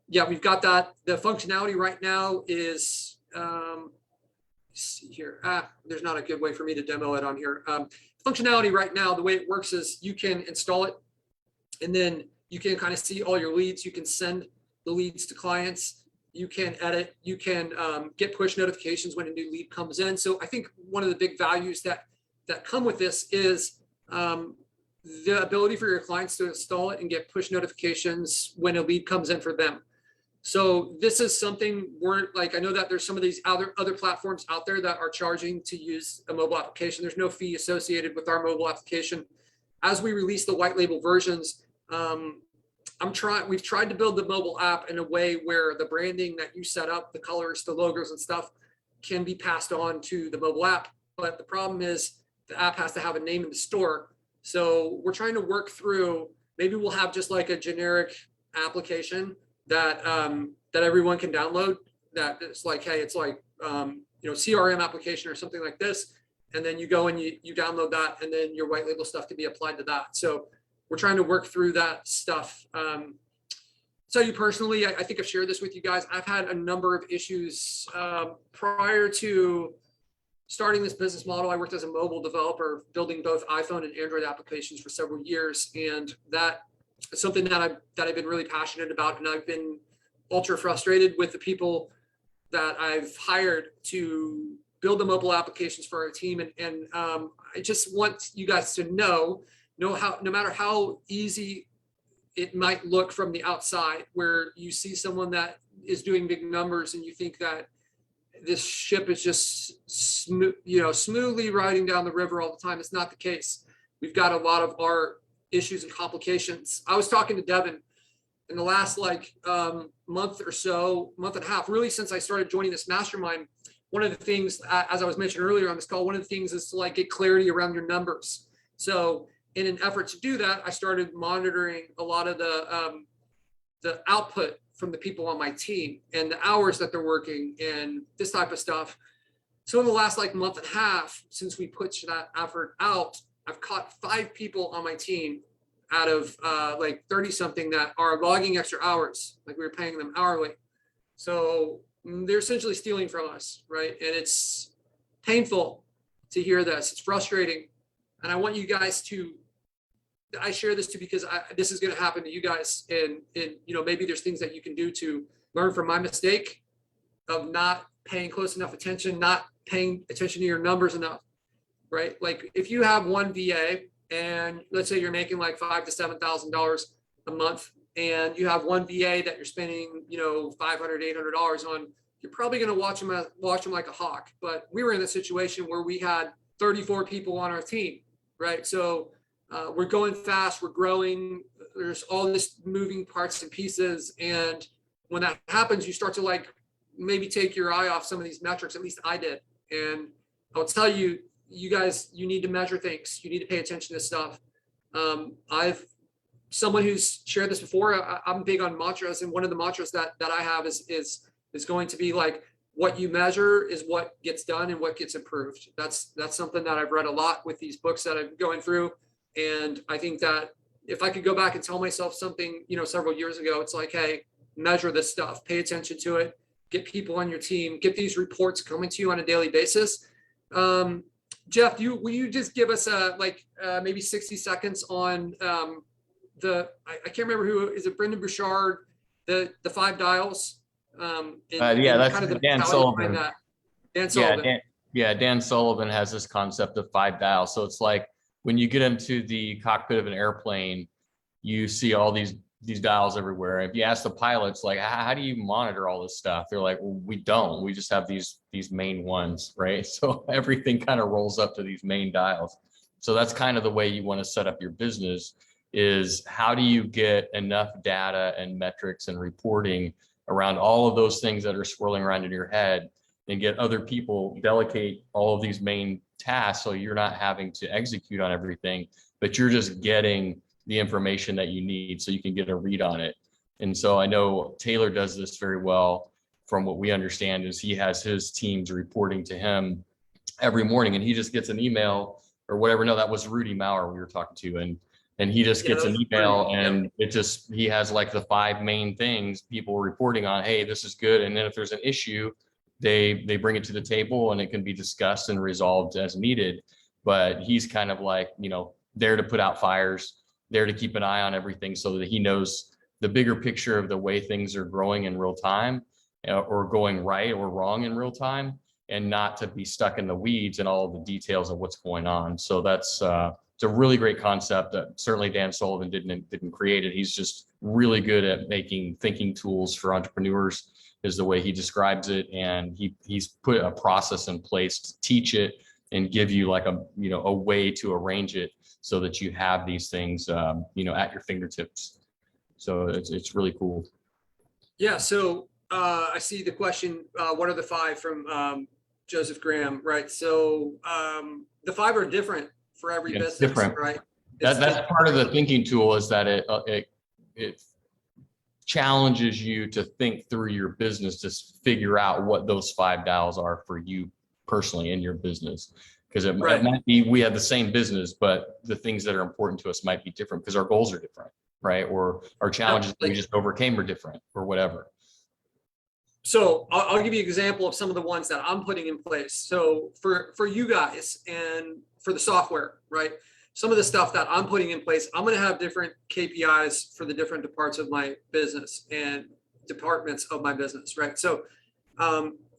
yeah, we've got that. The functionality right now is, let's see here. There's not a good way for me to demo it on here. functionality right now, the way it works is you can install it, and then you can kind of see all your leads. You can send the leads to clients. You can edit. You can get push notifications when a new lead comes in. So I think one of the big values that come with this is the ability for your clients to install it and get push notifications when a lead comes in for them. So this is something we're like, I know that there's some of these other platforms out there that are charging to use a mobile application. There's no fee associated with our mobile application. As we release the white label versions, we've tried to build the mobile app in a way where the branding that you set up, the colors, the logos and stuff can be passed on to the mobile app. But the problem is the app has to have a name in the store. So we're trying to work through, maybe we'll have just like a generic application that that everyone can download, that it's like, hey, it's like CRM application or something like this, and then you go and you download that, and then your white label stuff can be applied to that. So we're trying to work through that stuff. So you personally, I think I've shared this with you guys. I've had a number of issues prior to starting this business model. I worked as a mobile developer, building both iPhone and Android applications for several years, and that is something that I've been really passionate about, and I've been ultra frustrated with the people that I've hired to build the mobile applications for our team. And I just want you guys to know how, no matter how easy it might look from the outside, where you see someone that is doing big numbers and you think that this ship is just smoothly riding down the river all the time. It's not the case. We've got a lot of our issues and complications. I was talking to Devin in the last month or so, month and a half, really since I started joining this mastermind. One of the things, as I was mentioning earlier on this call, one of the things is to get clarity around your numbers. So in an effort to do that, I started monitoring a lot of the output from the people on my team and the hours that they're working and this type of stuff. So in the last month and a half, since we put that effort out, I've caught 5 people on my team out of 30 something that are logging extra hours, like we were paying them hourly. So they're essentially stealing from us, right? And it's painful to hear this. It's frustrating. And I want you guys to, I share this too, because this is going to happen to you guys. And maybe there's things that you can do to learn from my mistake of not paying close enough attention, not paying attention to your numbers enough, right? Like if you have one VA and let's say you're making $5,000 to $7,000 a month, and you have one VA that you're spending, $500, $800 on, you're probably going to watch them like a hawk. But we were in a situation where we had 34 people on our team, right? So we're going fast, we're growing, there's all this moving parts and pieces. And when that happens, you start to maybe take your eye off some of these metrics. At least I did. And I'll tell you, you guys, you need to measure things. You need to pay attention to stuff. Someone who's shared this before, I'm big on mantras. And one of the mantras that I have is going to be what you measure is what gets done and what gets improved. That's something that I've read a lot with these books that I'm going through. And I think that if I could go back and tell myself something, several years ago, it's hey, measure this stuff, pay attention to it, get people on your team, get these reports coming to you on a daily basis. Jeff, will you just give us maybe 60 seconds on I can't remember who, is it Brendan Bouchard, the 5 dials? That's kind of Dan Sullivan. Dan Sullivan. Dan Sullivan has this concept of 5 dials. So it's when you get into the cockpit of an airplane, you see all these dials everywhere. If you ask the pilots, how do you monitor all this stuff? They're well, we don't. We just have these main ones, right? So everything kind of rolls up to these main dials. So that's kind of the way you want to set up your business, is how do you get enough data and metrics and reporting around all of those things that are swirling around in your head, and get other people delegate all of these main tasks, so you're not having to execute on everything, but you're just getting the information that you need so you can get a read on it. And so I know Taylor does this very well. From what we understand, is he has his teams reporting to him every morning, and he just gets an email or whatever. No, that was Rudy Maurer we were talking to, and he just gets an email, and he has the 5 main things people reporting on. Hey, this is good. And then if there's an issue, they bring it to the table and it can be discussed and resolved as needed. but he's kind of like, there to put out fires, there to keep an eye on everything so that he knows the bigger picture of the way things are growing in real time, or going right or wrong in real time, and not to be stuck in the weeds and all of the details of what's going on. So that's it's a really great concept that certainly Dan Sullivan didn't create it. He's just really good at making thinking tools for entrepreneurs, is the way he describes it. And he's put a process in place to teach it and give you like a way to arrange it so that you have these things, at your fingertips. So it's really cool. Yeah. So I see the question, what are the 5 from Joseph Graham, right? So the 5 are different for every Yeah, business, different. right? That's part of the thinking tool, is that it challenges you to think through your business to figure out what those 5 dials are for you personally in your business. Because it might be we have the same business, but the things that are important to us might be different because our goals are different, right? Or our challenges that we just overcame are different, or whatever. So I'll give you an example of some of the ones that I'm putting in place. So for you guys and for the software, right? Some of the stuff that I'm putting in place, I'm going to have different KPIs for the different parts of my business and departments of my business, right? So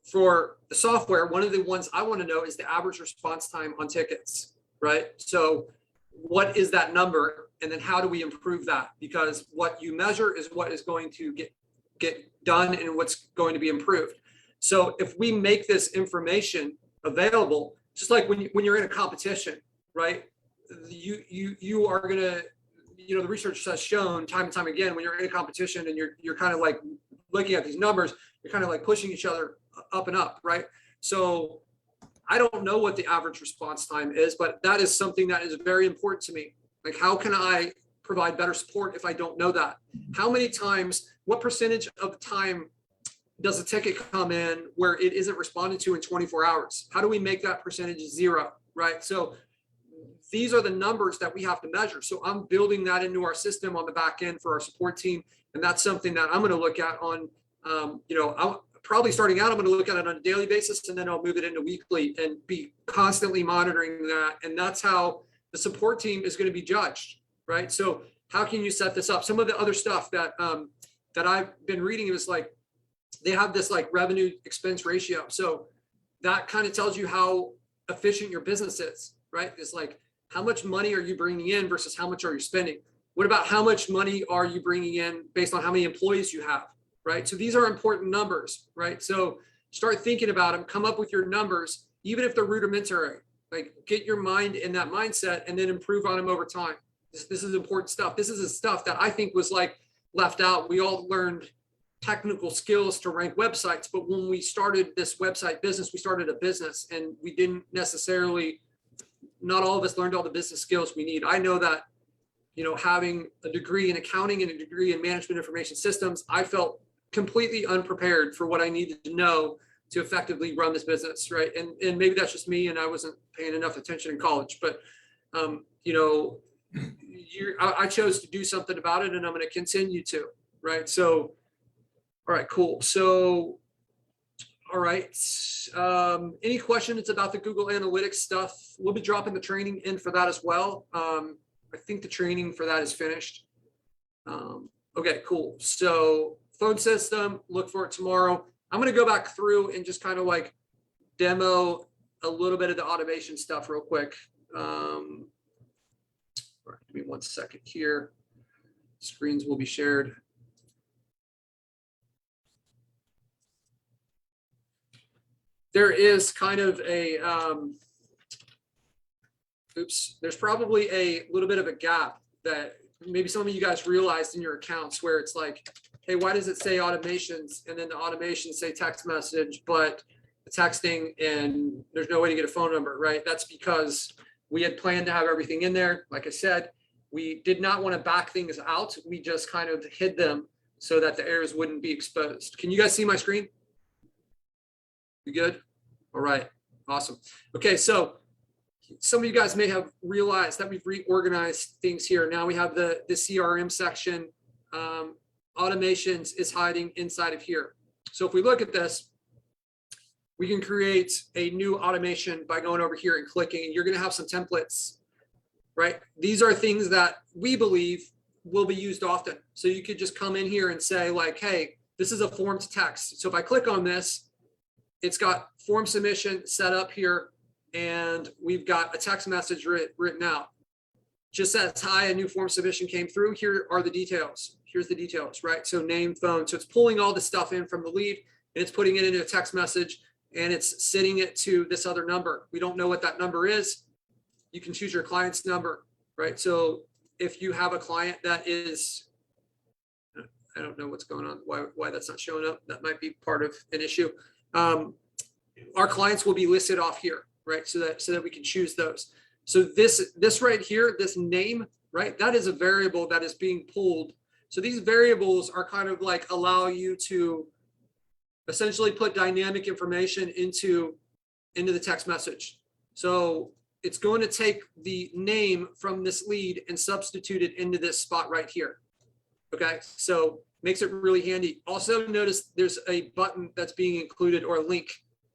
for the software, one of the ones I want to know is the average response time on tickets, right? So what is that number? And then how do we improve that? Because what you measure is what is going to get done and what's going to be improved. So if we make this information available, just like when you're in a competition, right? You are going to, the research has shown time and time again, when you're in a competition and you're kind of like looking at these numbers, you're kind of like pushing each other up and up, right? So I don't know what the average response time is, but that is something that is very important to me. Like, how can I provide better support if I don't know that? How many times, what percentage of the time does a ticket come in where it isn't responded to in 24 hours? How do we make that percentage 0, right? So these are the numbers that we have to measure. So I'm building that into our system on the back end for our support team. And that's something that I'm going to look at on, I'm probably starting out, I'm going to look at it on a daily basis, and then I'll move it into weekly and be constantly monitoring that. And that's how the support team is going to be judged, right? So how can you set this up? Some of the other stuff that I've been reading is like, they have this like revenue expense ratio. So that kind of tells you how efficient your business is, right? It's like, how much money are you bringing in versus how much are you spending? What about how much money are you bringing in based on how many employees you have, right? So these are important numbers, right? So start thinking about them, come up with your numbers, even if they're rudimentary, like get your mind in that mindset and then improve on them over time. This is important stuff. This is the stuff that I think was like left out. We all learned technical skills to rank websites, but when we started this website business, we started a business and we didn't necessarily, not all of us learned all the business skills we need. I know that, having a degree in accounting and a degree in management information systems, I felt completely unprepared for what I needed to know to effectively run this business, right? And maybe that's just me and I wasn't paying enough attention in college, but I chose to do something about it and I'm going to continue to, right? So, all right, cool. So, all right. Any questions about the Google Analytics stuff? We'll be dropping the training in for that as well. I think the training for that is finished. Okay, cool. So phone system, look for it tomorrow. I'm going to go back through and just kind of like demo a little bit of the automation stuff real quick. All right, give me 1 second here. Screens will be shared. There is kind of a, there's probably a little bit of a gap that maybe some of you guys realized in your accounts where it's like, hey, why does it say automations? And then the automations say text message, but the texting and there's no way to get a phone number, right? That's because we had planned to have everything in there. Like I said, we did not want to back things out. We just kind of hid them so that the errors wouldn't be exposed. Can you guys see my screen? You good? All right, awesome. Okay, so some of you guys may have realized that we've reorganized things here. Now we have the CRM section. Automations is hiding inside of here. So if we look at this, we can create a new automation by going over here and clicking, and you're going to have some templates, right? These are things that we believe will be used often. So you could just come in here and say like, hey, this is a form to text. So if I click on this, it's got form submission set up here, and we've got a text message written out. Just says, hi, a new form submission came through. Here are the details. Here's the details, right? So name, phone. So it's pulling all the stuff in from the lead, and it's putting it into a text message, and it's sending it to this other number. We don't know what that number is. You can choose your client's number, right? So if you have a client that is, I don't know what's going on, why that's not showing up. That might be part of an issue. Our clients will be listed off here, right? So that we can choose those. So this right here, this name, right? That is a variable that is being pulled. So these variables are kind of like allow you to essentially put dynamic information into the text message. So it's going to take the name from this lead and substitute it into this spot right here. Okay, so makes it really handy. Also notice there's a button that's being included, or a link,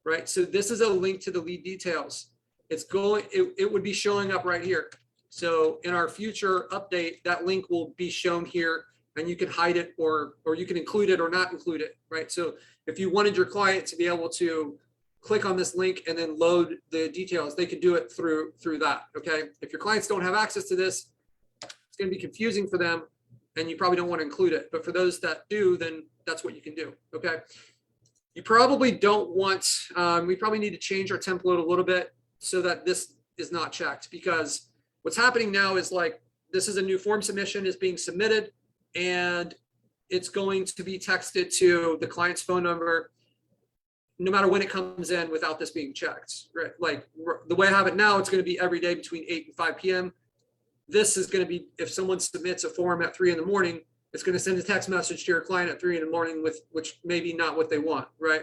right? So this is a link to the lead details. It would be showing up right here. So in our future update, that link will be shown here, and you can hide it, or you can include it or not include it, right? So if you wanted your client to be able to click on this link and then load the details, they could do it through that, okay? If your clients don't have access to this, it's gonna be confusing for them, and you probably don't want to include it. But for those that do, then that's what you can do, okay? You probably don't want, we probably need to change our template a little bit so that this is not checked, because what's happening now is like, this is a new form submission is being submitted, and it's going to be texted to the client's phone number no matter when it comes in without this being checked, right? Like the way I have it now, it's going to be every day between 8 and 5 p.m. This is going to be, if someone submits a form at 3 in the morning, it's going to send a text message to your client at 3 in the morning with, which maybe not what they want, right?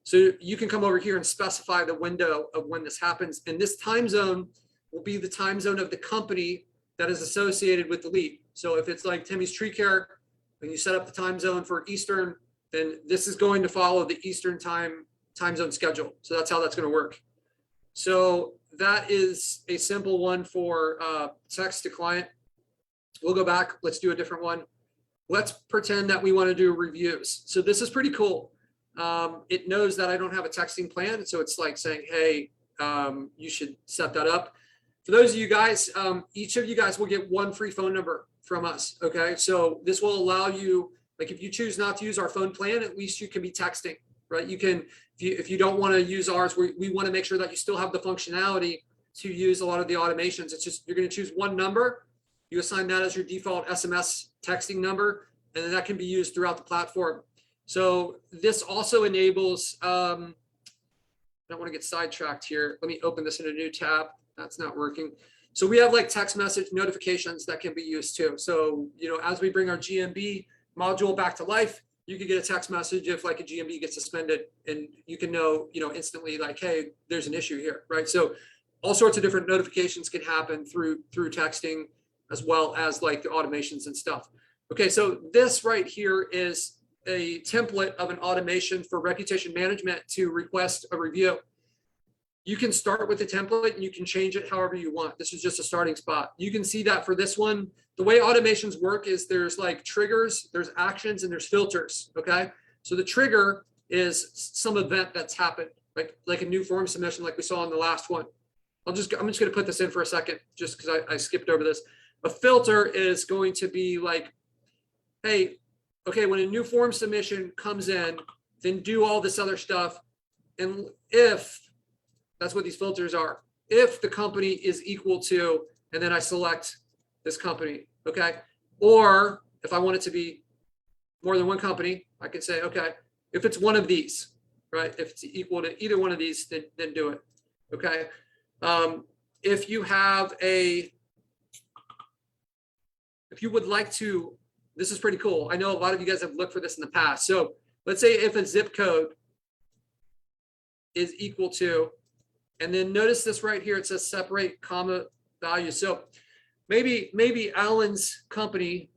So you can come over here and specify the window of when this happens. And this time zone will be the time zone of the company that is associated with the lead. So if it's like Timmy's Tree Care, and you set up the time zone for Eastern, then this is going to follow the Eastern time zone schedule. So that's how that's going to work. So that is a simple one for text to client. We'll go back. Let's do a different one. Let's pretend that we want to do reviews. So this is pretty cool. It knows that I don't have a texting plan. So it's like saying, hey, you should set that up. For those of you guys, each of you guys will get one free phone number from us. Okay. So this will allow you, like if you choose not to use our phone plan, at least you can be texting, right? You can, if you don't want to use ours, we want to make sure that you still have the functionality to use a lot of the automations. It's just, you're going to choose one number. You assign that as your default SMS texting number, and then that can be used throughout the platform. So this also enables, I don't want to get sidetracked here. Let me open this in a new tab. That's not working. So we have like text message notifications that can be used too. So, you know, as we bring our GMB module back to life, you could get a text message if like a GMB gets suspended, and you can know, you know, instantly like, hey, there's an issue here, right? So all sorts of different notifications can happen through texting, as well as like the automations and stuff. Okay, so this right here is a template of an automation for reputation management to request a review. You can start with the template and you can change it however you want. This is just a starting spot. You can see that for this one, the way automations work is there's like triggers, there's actions, and there's filters, okay? So the trigger is some event that's happened, like a new form submission like we saw in the last one. I'm just gonna put this in for a second, just because I skipped over this. A filter is going to be like, hey, okay, when a new form submission comes in, then do all this other stuff. And if, that's what these filters are, if the company is equal to, and then I select this company, okay? Or if I want it to be more than one company, I could say, okay, if it's one of these, right? If it's equal to either one of these, then do it, okay? If you have if you would like to, this is pretty cool. I know a lot of you guys have looked for this in the past. So let's say if a zip code is equal to, and then notice this right here, it says separate comma value. So maybe Alan's company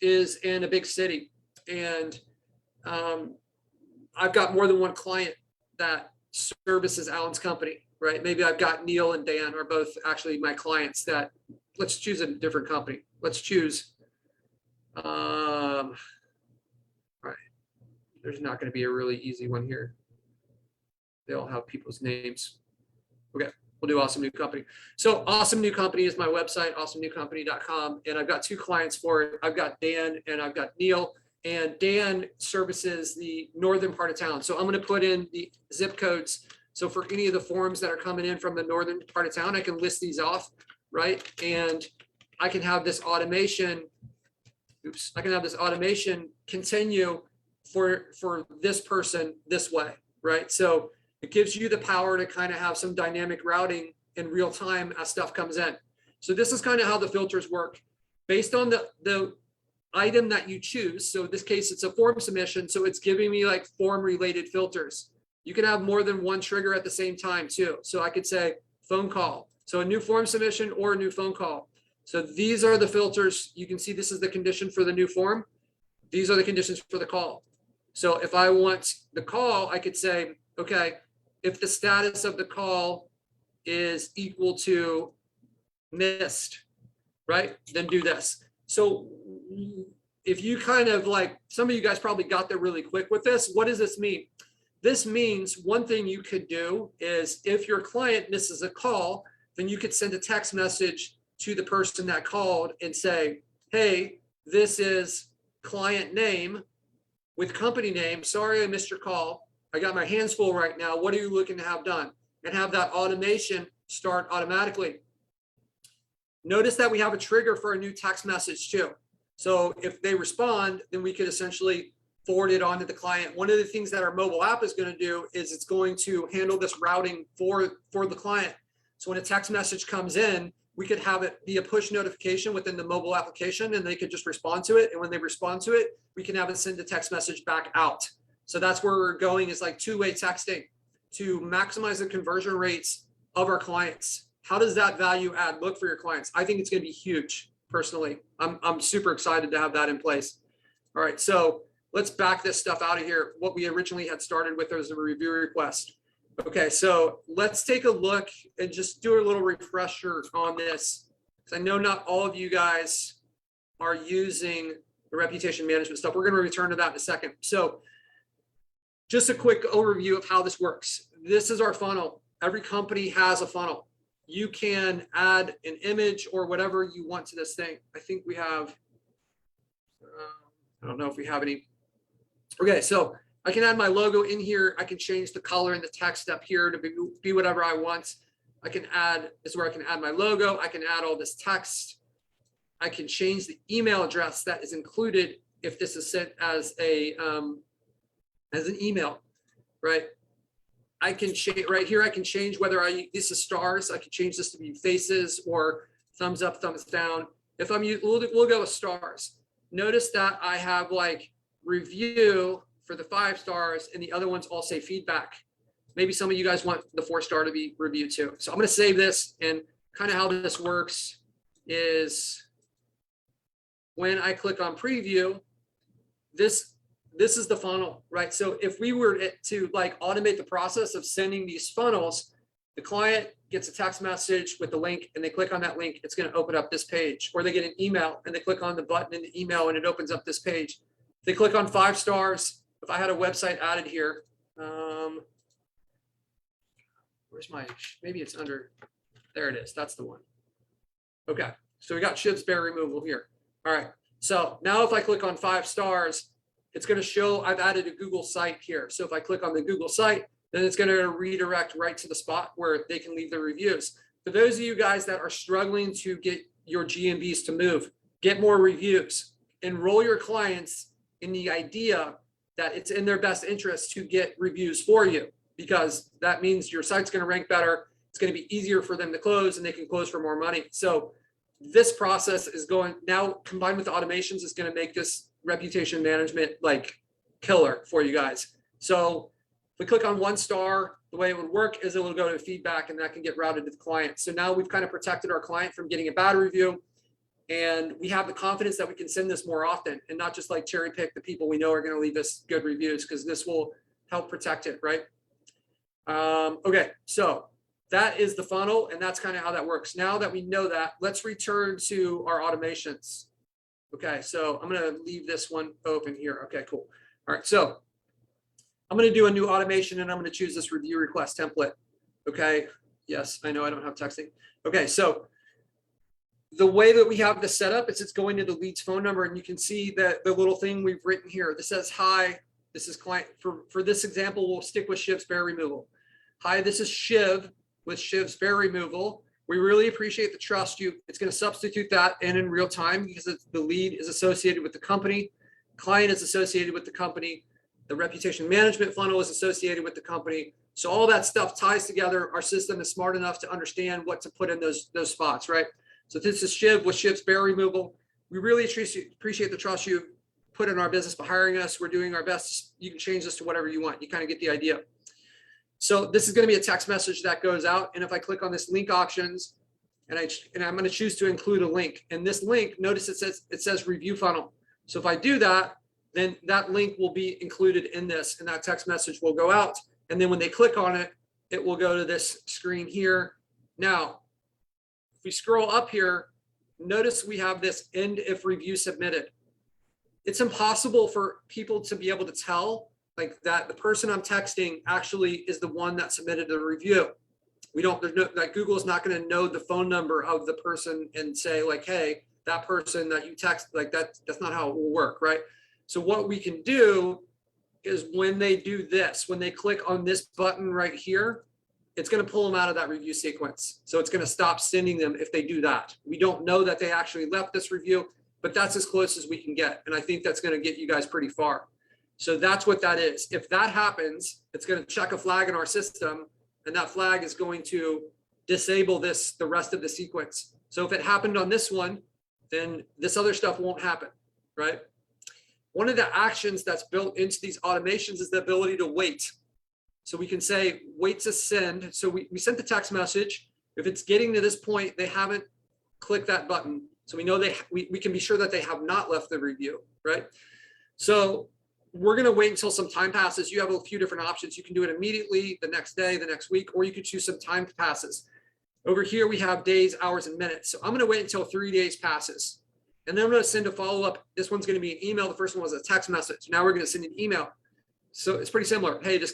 is in a big city, and I've got more than one client that services Alan's company, right? Maybe I've got Neil and Dan are both actually my clients that, let's choose a different company. Let's choose, right. There's not going to be a really easy one here. They all have people's names. Okay, we'll do Awesome New Company. So Awesome New Company is my website, awesomenewcompany.com. And I've got 2 clients for it. I've got Dan and I've got Neil. And Dan services the northern part of town. So I'm going to put in the zip codes. So for any of the forms that are coming in from the northern part of town, I can list these off, right? And I can have this automation. Oops, I can have this automation continue for this person this way, right? So it gives you the power to kind of have some dynamic routing in real time as stuff comes in. So this is kind of how the filters work based on the item that you choose. So in this case, it's a form submission. So it's giving me like form related filters. You can have more than one trigger at the same time too. So I could say phone call. So a new form submission or a new phone call. So these are the filters. You can see this is the condition for the new form. These are the conditions for the call. So if I want the call, I could say, okay, if the status of the call is equal to missed, right? Then do this. So if you kind of like, some of you guys probably got there really quick with this. What does this mean? This means one thing you could do is if your client misses a call, then you could send a text message to the person that called and say, hey, this is client name with company name. Sorry, I missed your call. I got my hands full right now. What are you looking to have done? And have that automation start automatically. Notice that we have a trigger for a new text message too. So if they respond, then we could essentially forward it on to the client. One of the things that our mobile app is going to do is it's going to handle this routing for the client. So when a text message comes in, we could have it be a push notification within the mobile application and they could just respond to it. And when they respond to it, we can have it send a text message back out. So that's where we're going, is like two-way texting to maximize the conversion rates of our clients. How does that value add look for your clients? I think it's going to be huge. Personally, I'm super excited to have that in place. All right, so let's back this stuff out of here. What we originally had started with was a review request. Okay, so let's take a look and just do a little refresher on this, because I know not all of you guys are using the reputation management stuff. We're going to return to that in a second. So just a quick overview of how this works. This is our funnel. Every company has a funnel. You can add an image or whatever you want to this thing. I think we have, I don't know if we have any. Okay, so I can add my logo in here. I can change the color and the text up here to be whatever I want. I can add, this is where I can add my logo. I can add all this text. I can change the email address that is included if this is sent as an email, right? I can change right here. I can change whether this is stars. I can change this to be faces or thumbs up, thumbs down. If we'll go with stars. Notice that I have like review for the 5 stars and the other ones all say feedback. Maybe some of you guys want the 4-star to be reviewed too. So I'm going to save this, and kind of how this works is when I click on preview, this is the funnel, right? So if we were to like automate the process of sending these funnels, the client gets a text message with the link and they click on that link, it's going to open up this page. Or they get an email and they click on the button in the email and it opens up this page. They click on 5 stars. If I had a website added here, where's my, maybe it's under, there it is. That's the one. Okay. So we got Shiv's bear removal here. All right. So now if I click on 5 stars, it's going to show I've added a Google site here. So if I click on the Google site, then it's going to redirect right to the spot where they can leave their reviews. For those of you guys that are struggling to get your GMBs to move, get more reviews, enroll your clients in the idea that it's in their best interest to get reviews for you, because that means your site's going to rank better. It's going to be easier for them to close and they can close for more money. So this process is going now, combined with the automations, is going to make this reputation management like killer for you guys. So if we click on 1 star, the way it would work is it will go to feedback and that can get routed to the client. So now we've kind of protected our client from getting a bad review, and we have the confidence that we can send this more often and not just like cherry pick the people we know are going to leave us good reviews, because this will help protect it, right? Okay, so that is the funnel, and that's kind of how that works. Now that we know that, let's return to our automations. Okay, so I'm gonna leave this one open here. Okay, cool. All right, so I'm gonna do a new automation, and I'm gonna choose this review request template. Okay, yes, I know I don't have texting. Okay, so the way that we have this set up is it's going to the lead's phone number, and you can see that the little thing we've written here. This says, hi, this is client. For this example, we'll stick with Shiv's bear removal. Hi, this is Shiv with Shiv's bear removal. We really appreciate the trust you. It's going to substitute that in real time because the lead is associated with the company. Client is associated with the company. The reputation management funnel is associated with the company. So all that stuff ties together. Our system is smart enough to understand what to put in those spots, right? So this is Shiv with Shiv's bear removal. We really appreciate the trust you put in our business by hiring us. We're doing our best. You can change this to whatever you want. You kind of get the idea. So this is going to be a text message that goes out. And if I click on this link options and I'm going to choose to include a link, and this link, notice it says review funnel. So if I do that, then that link will be included in this, and that text message will go out. And then when they click on it, it will go to this screen here. Now, if we scroll up here, notice we have this end if review submitted. It's impossible for people to be able to tell like that the person I'm texting actually is the one that submitted the review. We don't, there's no, like Google is not going to know the phone number of the person and say like, hey, that person that you text, like that's not how it will work, right? So what we can do is when they do this, when they click on this button right here, it's going to pull them out of that review sequence. So it's going to stop sending them if they do that. We don't know that they actually left this review, but that's as close as we can get. And I think that's going to get you guys pretty far. So that's what that is. If that happens, it's going to check a flag in our system, and that flag is going to disable the rest of the sequence. So if it happened on this one, then this other stuff won't happen, right? One of the actions that's built into these automations is the ability to wait. So we can say, wait to send. So we sent the text message. If it's getting to this point, they haven't clicked that button. So we know we can be sure that they have not left the review, right? So we're going to wait until some time passes. You have a few different options. You can do it immediately, the next day, the next week, or you can choose some time passes. Over here, we have days, hours, and minutes. So I'm going to wait until 3 days passes. And then I'm going to send a follow-up. This one's going to be an email. The first one was a text message. Now we're going to send an email. So it's pretty similar. Hey, this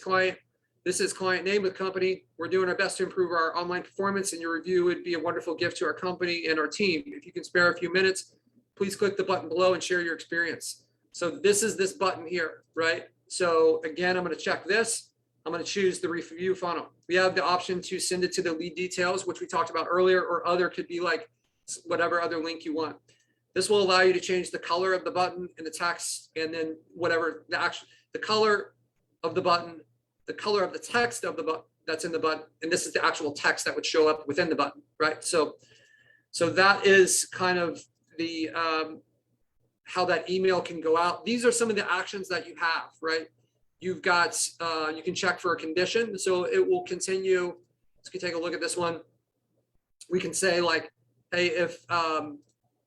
is client name of the company. We're doing our best to improve our online performance, and your review would be a wonderful gift to our company and our team. If you can spare a few minutes, please click the button below and share your experience. So this is this button here, right? So again, I'm going to check this. I'm going to choose the review funnel. We have the option to send it to the lead details, which we talked about earlier, or other could be like whatever other link you want. This will allow you to change the color of the button and the text, and then whatever the color of the button, the color of the text of the button that's in the button, and this is the actual text that would show up within the button, right? So that is kind of the how that email can go out. These are some of the actions that you have, right? You've got, you can check for a condition. So it will continue. Let's take a look at this one. We can say like, hey, if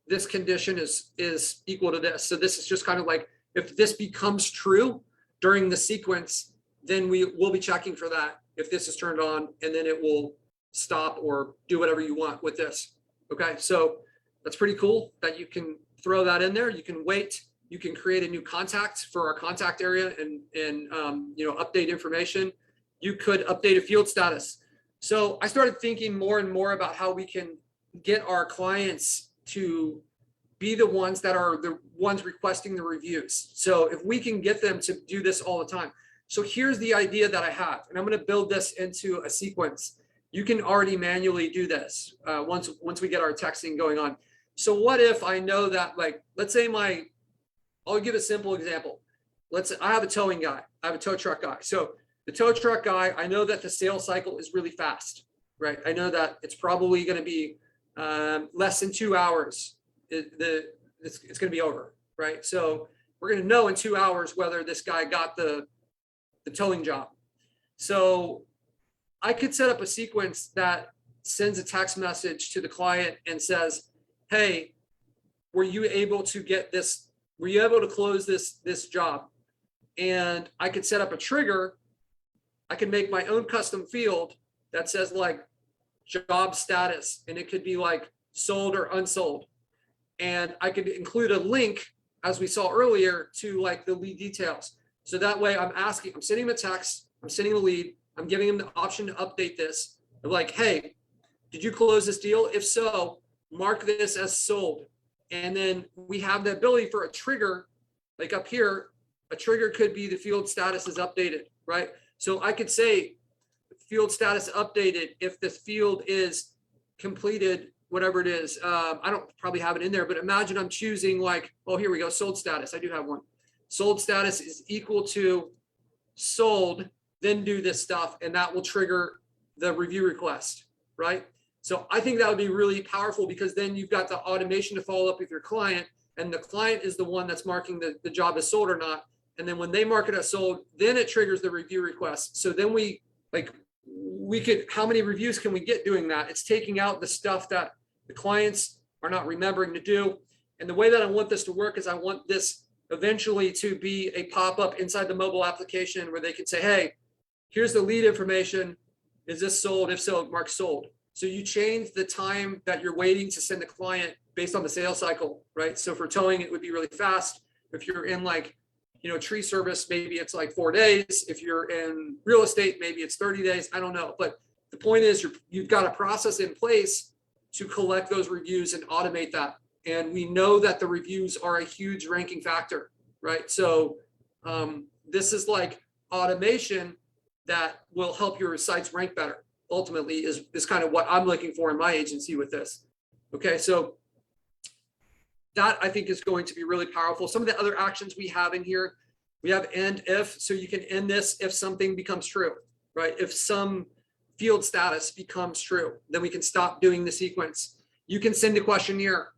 this condition is equal to this. So this is just kind of like, if this becomes true during the sequence, then we will be checking for that. If this is turned on, and then it will stop or do whatever you want with this. Okay, so that's pretty cool that you can throw that in there. You can wait. You can create a new contact for our contact area and you know, update information. You could update a field status. So I started thinking more and more about how we can get our clients to be the ones that are the ones requesting the reviews. So if we can get them to do this all the time. So here's the idea that I have, and I'm going to build this into a sequence. You can already manually do this once we get our texting going on. So what if I know that, like, let's say I'll give a simple example. I have a towing guy. I have a tow truck guy. So the tow truck guy, I know that the sales cycle is really fast, right? I know that it's probably going to be less than 2 hours. It's going to be over, right? So we're going to know in 2 hours whether this guy got the towing job. So I could set up a sequence that sends a text message to the client and says, hey, were you able to get this? Were you able to close this job? And I could set up a trigger I can make my own custom field that says like job status, and it could be like sold or unsold. And I could include a link, as we saw earlier, to like the lead details. So that way I'm sending him a text, I'm sending a lead, I'm giving him the option to update this. I'm like, hey, did you close this deal? If so, mark this as sold. And then we have the ability for a trigger, like up here, a trigger could be the field status is updated, right? So I could say field status updated if the field is completed, whatever it is. I don't probably have it in there, but imagine I'm choosing like, oh, here we go, sold status. I do have one. Sold status is equal to sold, then do this stuff, and that will trigger the review request, right? So I think that would be really powerful, because then you've got the automation to follow up with your client, and the client is the one that's marking the job as sold or not. And then when they mark it as sold, then it triggers the review request. So then we could, how many reviews can we get doing that? It's taking out the stuff that the clients are not remembering to do. And the way that I want this to work is I want this eventually to be a pop-up inside the mobile application where they can say, hey, here's the lead information. Is this sold? If so, mark sold. So you change the time that you're waiting to send the client based on the sales cycle, right? So for towing, it would be really fast. If you're in like, tree service, maybe it's like 4 days. If you're in real estate, maybe it's 30 days. I don't know. But the point is you've got a process in place to collect those reviews and automate that. And we know that the reviews are a huge ranking factor, right? So this is like automation that will help your sites rank better. Ultimately is kind of what I'm looking for in my agency with this. Okay, so that I think is going to be really powerful. Some of the other actions we have in here, we have end if, so you can end this if something becomes true, right? If some field status becomes true, then we can stop doing the sequence. You can send a questionnaire.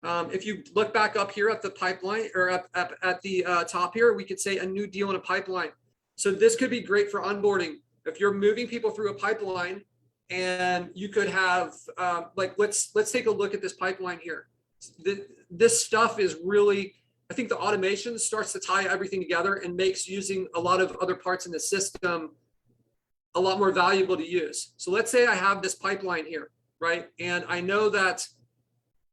If you look back up here at the pipeline, or at the top here, we could say a new deal in a pipeline. So this could be great for onboarding. If you're moving people through a pipeline, and you could have like, let's take a look at this pipeline here. This stuff is really, I think the automation starts to tie everything together and makes using a lot of other parts in the system a lot more valuable to use. So let's say I have this pipeline here, right? And I know that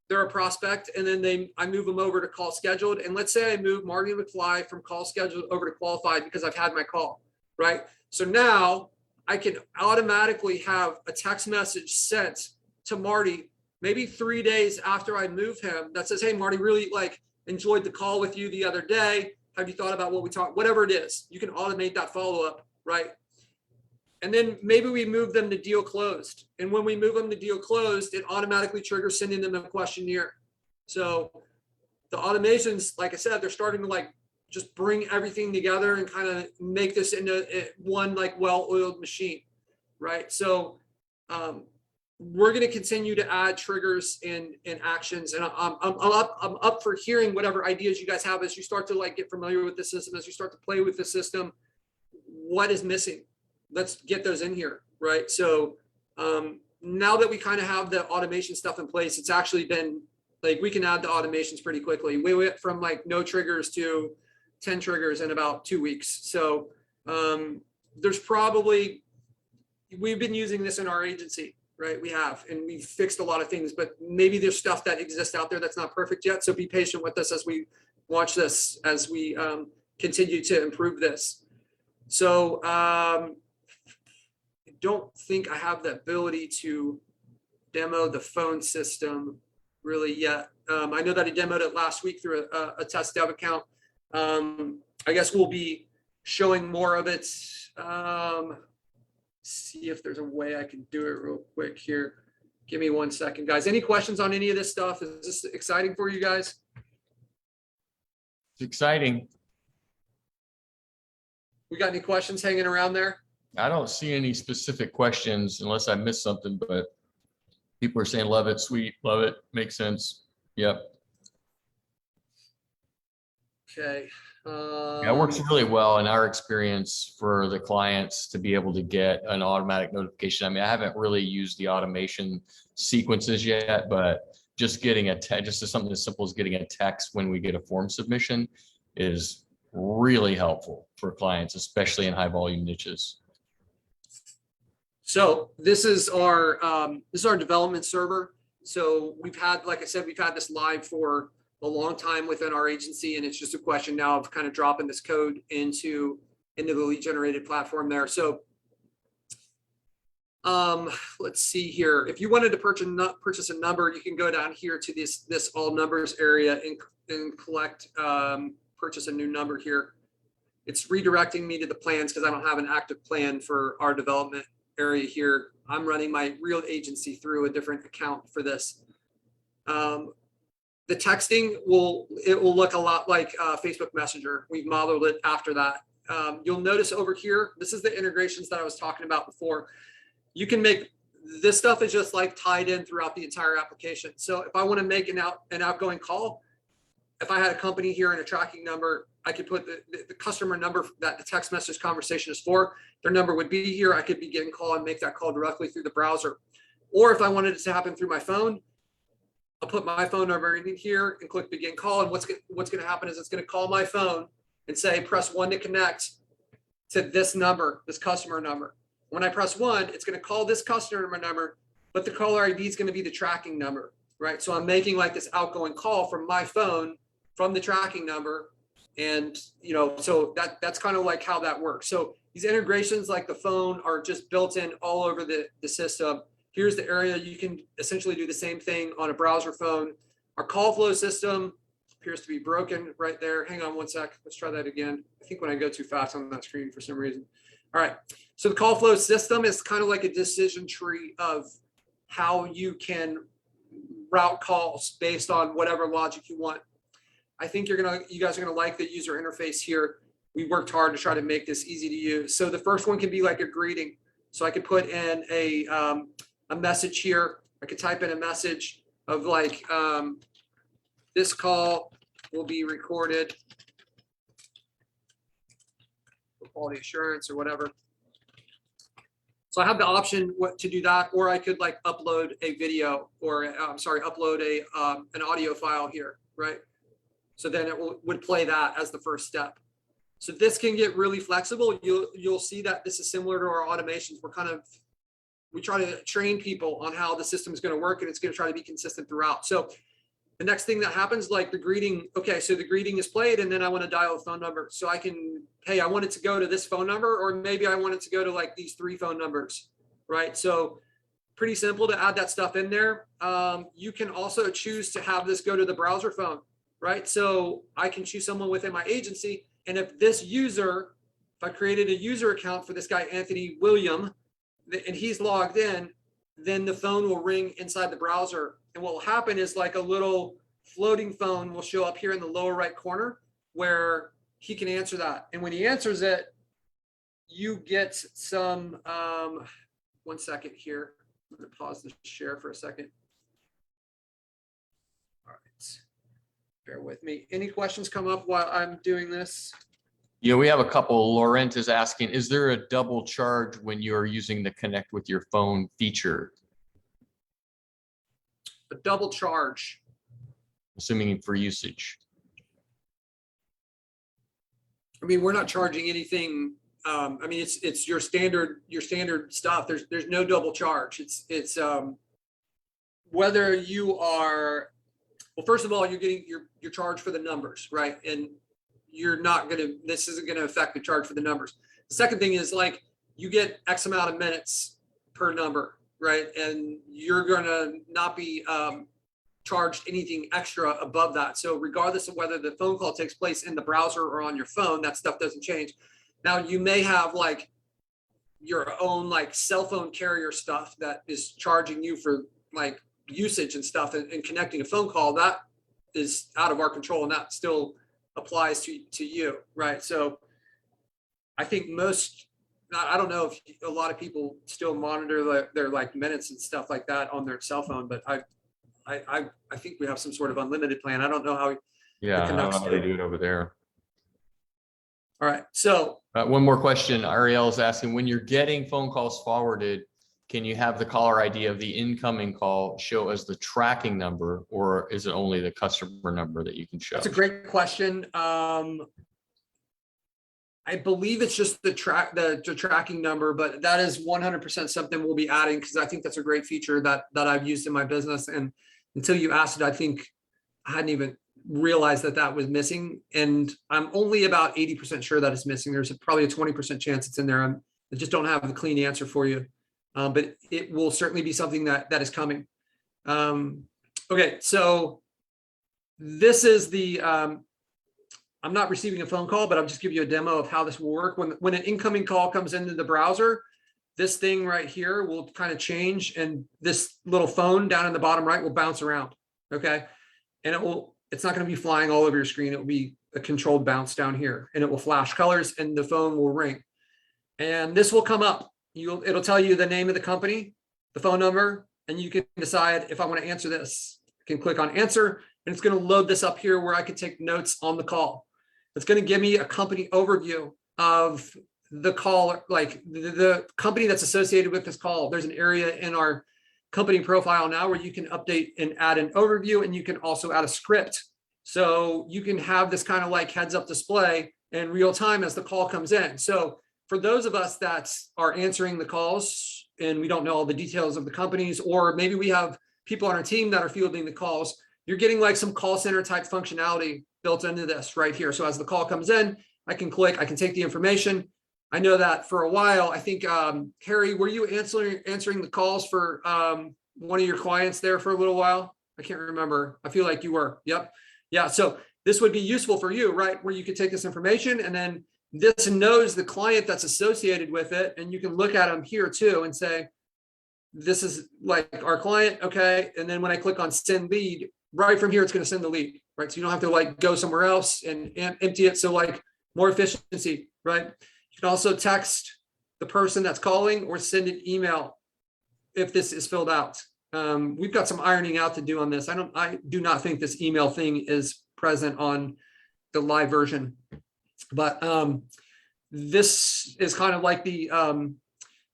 they're a prospect, and then I move them over to call scheduled. And let's say I move Marty McFly from call scheduled over to qualified because I've had my call, right? So now I can automatically have a text message sent to Marty maybe 3 days after I move him that says, hey, Marty, really enjoyed the call with you the other day. Have you thought about what we talked? Whatever it is, you can automate that follow-up, right? And then maybe we move them to deal closed. And when we move them to deal closed, it automatically triggers sending them a questionnaire. So the automations, like I said, they're starting to just bring everything together and kind of make this into one well-oiled machine, right? So we're going to continue to add triggers and actions, and I'm up for hearing whatever ideas you guys have as you start to get familiar with the system, as you start to play with the system. What is missing? Let's get those in here, right? So now that we kind of have the automation stuff in place, it's actually been we can add the automations pretty quickly. We went from no triggers to 10 triggers in about 2 weeks. So there's probably, we've been using this in our agency, right? We have, and we've fixed a lot of things, but maybe there's stuff that exists out there that's not perfect yet. So be patient with us as we watch this, as we continue to improve this. So I don't think I have the ability to demo the phone system really yet. I know that I demoed it last week through a test dev account. I guess we'll be showing more of it. See if there's a way I can do it real quick here. Give me 1 second, guys. Any questions on any of this stuff? Is this exciting for you guys? It's exciting. We got any questions hanging around there? I don't see any specific questions unless I missed something, but people are saying, love it, sweet, love it, makes sense. Yep. Okay. Yeah, it works really well in our experience for the clients to be able to get an automatic notification. I mean, I haven't really used the automation sequences yet, but just getting a text, just something as simple as getting a text when we get a form submission is really helpful for clients, especially in high volume niches. So this is our development server. So we've had, like I said, we've had this live for a long time within our agency, and it's just a question now of kind of dropping this code into the lead generated platform there. So let's see here. If you wanted to purchase a number, you can go down here to this all numbers area and collect, purchase a new number here. It's redirecting me to the plans because I don't have an active plan for our development area here. I'm running my real agency through a different account for this. The texting will look a lot like Facebook Messenger. We've modeled it after that. You'll notice over here, this is the integrations that I was talking about before. You can make this stuff is just like tied in throughout the entire application. So if I want to make an outgoing call, if I had a company here and a tracking number, I could put the customer number that the text message conversation is for. Their number would be here. I could be getting call and make that call directly through the browser. Or if I wanted it to happen through my phone, I'll put my phone number in here and click begin call. And what's going to happen is it's going to call my phone and say, press 1 to connect to this number, this customer number. When I press 1, it's going to call this customer number, but the caller ID is going to be the tracking number, right? So I'm making like this outgoing call from my phone from the tracking number. And, you know, so that's kind of like how that works. So these integrations like the phone are just built in all over the system. Here's the area you can essentially do the same thing on a browser phone. Our call flow system appears to be broken right there. Hang on one sec. Let's try that again. I think when I go too fast on that screen for some reason. All right. So the call flow system is kind of like a decision tree of how you can route calls based on whatever logic you want. I think you guys are gonna like the user interface here. We worked hard to try to make this easy to use. So the first one can be like a greeting. So I could put in a message here. I could type in a message of like, this call will be recorded for quality assurance or whatever. So I have the option to do that, or I could like upload a video or upload an audio file here, right? So then it would play that as the first step. So this can get really flexible. You'll see that this is similar to our automations. We try to train people on how the system is going to work, and it's going to try to be consistent throughout. So the next thing that happens, like the greeting, okay, so the greeting is played, and then I want to dial a phone number. So I can, hey, I want it to go to this phone number, or maybe I want it to go to like these 3 phone numbers, right? So pretty simple to add that stuff in there. You can also choose to have this go to the browser phone, right? So I can choose someone within my agency. And if this user, if I created a user account for this guy, Anthony William, and he's logged in, then the phone will ring inside the browser. And what will happen is like a little floating phone will show up here in the lower right corner where he can answer that. And when he answers it, you get some, 1 second here. I'm going to pause the share for a second. All right. Bear with me. Any questions come up while I'm doing this? Yeah, we have a couple. Laurent is asking, is there a double charge when you're using the connect with your phone feature? A double charge. Assuming for usage. I mean, we're not charging anything. I mean, it's your standard stuff. There's no double charge. It's whether you are, well, first of all, you're getting your charge for the numbers, right? And this isn't gonna affect the charge for the numbers. The second thing is like, you get X amount of minutes per number, right? And you're gonna not be charged anything extra above that. So regardless of whether the phone call takes place in the browser or on your phone, that stuff doesn't change. Now you may have like your own like cell phone carrier stuff that is charging you for like usage and stuff, and connecting a phone call, that is out of our control, and that still applies to you, right? So I think I don't know if a lot of people still monitor their like minutes and stuff like that on their cell phone, but I think we have some sort of unlimited plan. I don't know how. Yeah, I don't know how they do it over there. All right, so one more question. Ariel is asking, when you're getting phone calls forwarded, can you have the caller ID of the incoming call show as the tracking number, or is it only the customer number that you can show? that's a great question. I believe it's just the tracking number, but that is 100% something we'll be adding because I think that's a great feature that I've used in my business. And until you asked it, I think I hadn't even realized that was missing. And I'm only about 80% sure that it's missing. There's probably a 20% chance it's in there. I just don't have the clean answer for you, but it will certainly be something that is coming. Okay, so this is the. I'm not receiving a phone call, but I'll just give you a demo of how this will work. When an incoming call comes into the browser, this thing right here will kind of change, and this little phone down in the bottom right will bounce around. Okay, and it's not going to be flying all over your screen. It will be a controlled bounce down here, and it will flash colors, and the phone will ring. And this will come up. It'll tell you the name of the company, the phone number, and you can decide if I want to answer this. I can click on answer, and it's going to load this up here where I can take notes on the call. It's going to give me a company overview of the call, like the company that's associated with this call. There's an area in our company profile now where you can update and add an overview, and you can also add a script. So you can have this kind of like heads up display in real time as the call comes in. So for those of us that are answering the calls and we don't know all the details of the companies, or maybe we have people on our team that are fielding the calls, you're getting like some call center type functionality built into this right here. So as the call comes in, I can click, I can take the information. I know that for a while, I think, Harry, were you answering the calls for one of your clients there for a little while? I can't remember. I feel like you were. Yep. Yeah. So this would be useful for you, right? Where you could take this information, and then this knows the client that's associated with it. And you can look at them here too and say, this is like our client. Okay. And then when I click on send lead, right from here, it's going to send the lead, right? So you don't have to like go somewhere else and empty it. So like more efficiency, right? You can also text the person that's calling or send an email if this is filled out. We've got some ironing out to do on this. I do not think this email thing is present on the live version, but this is kind of like the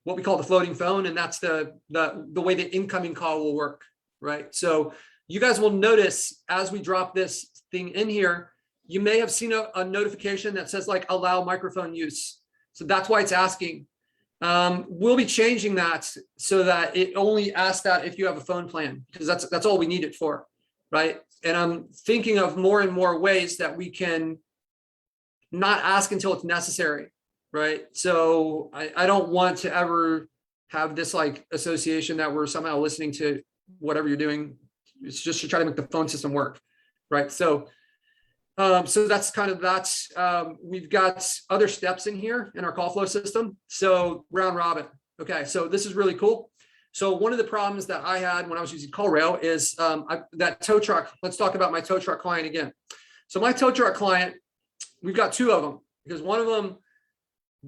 what we call the floating phone, and that's the way the incoming call will work, right? So you guys will notice as we drop this thing in here, you may have seen a notification that says like allow microphone use. So that's why it's asking. We'll be changing that so that it only asks that if you have a phone plan, because that's all we need it for, right? And I'm thinking of more and more ways that we can not ask until it's necessary, right? So I don't want to ever have this like association that we're somehow listening to whatever you're doing. It's just to try to make the phone system work, right? So that's kind of that. We've got other steps in here in our call flow system. So round robin. Okay, so this is really cool. So one of the problems that I had when I was using CallRail is that tow truck. Let's talk about my tow truck client again. So my tow truck client, we've got two of them because one of them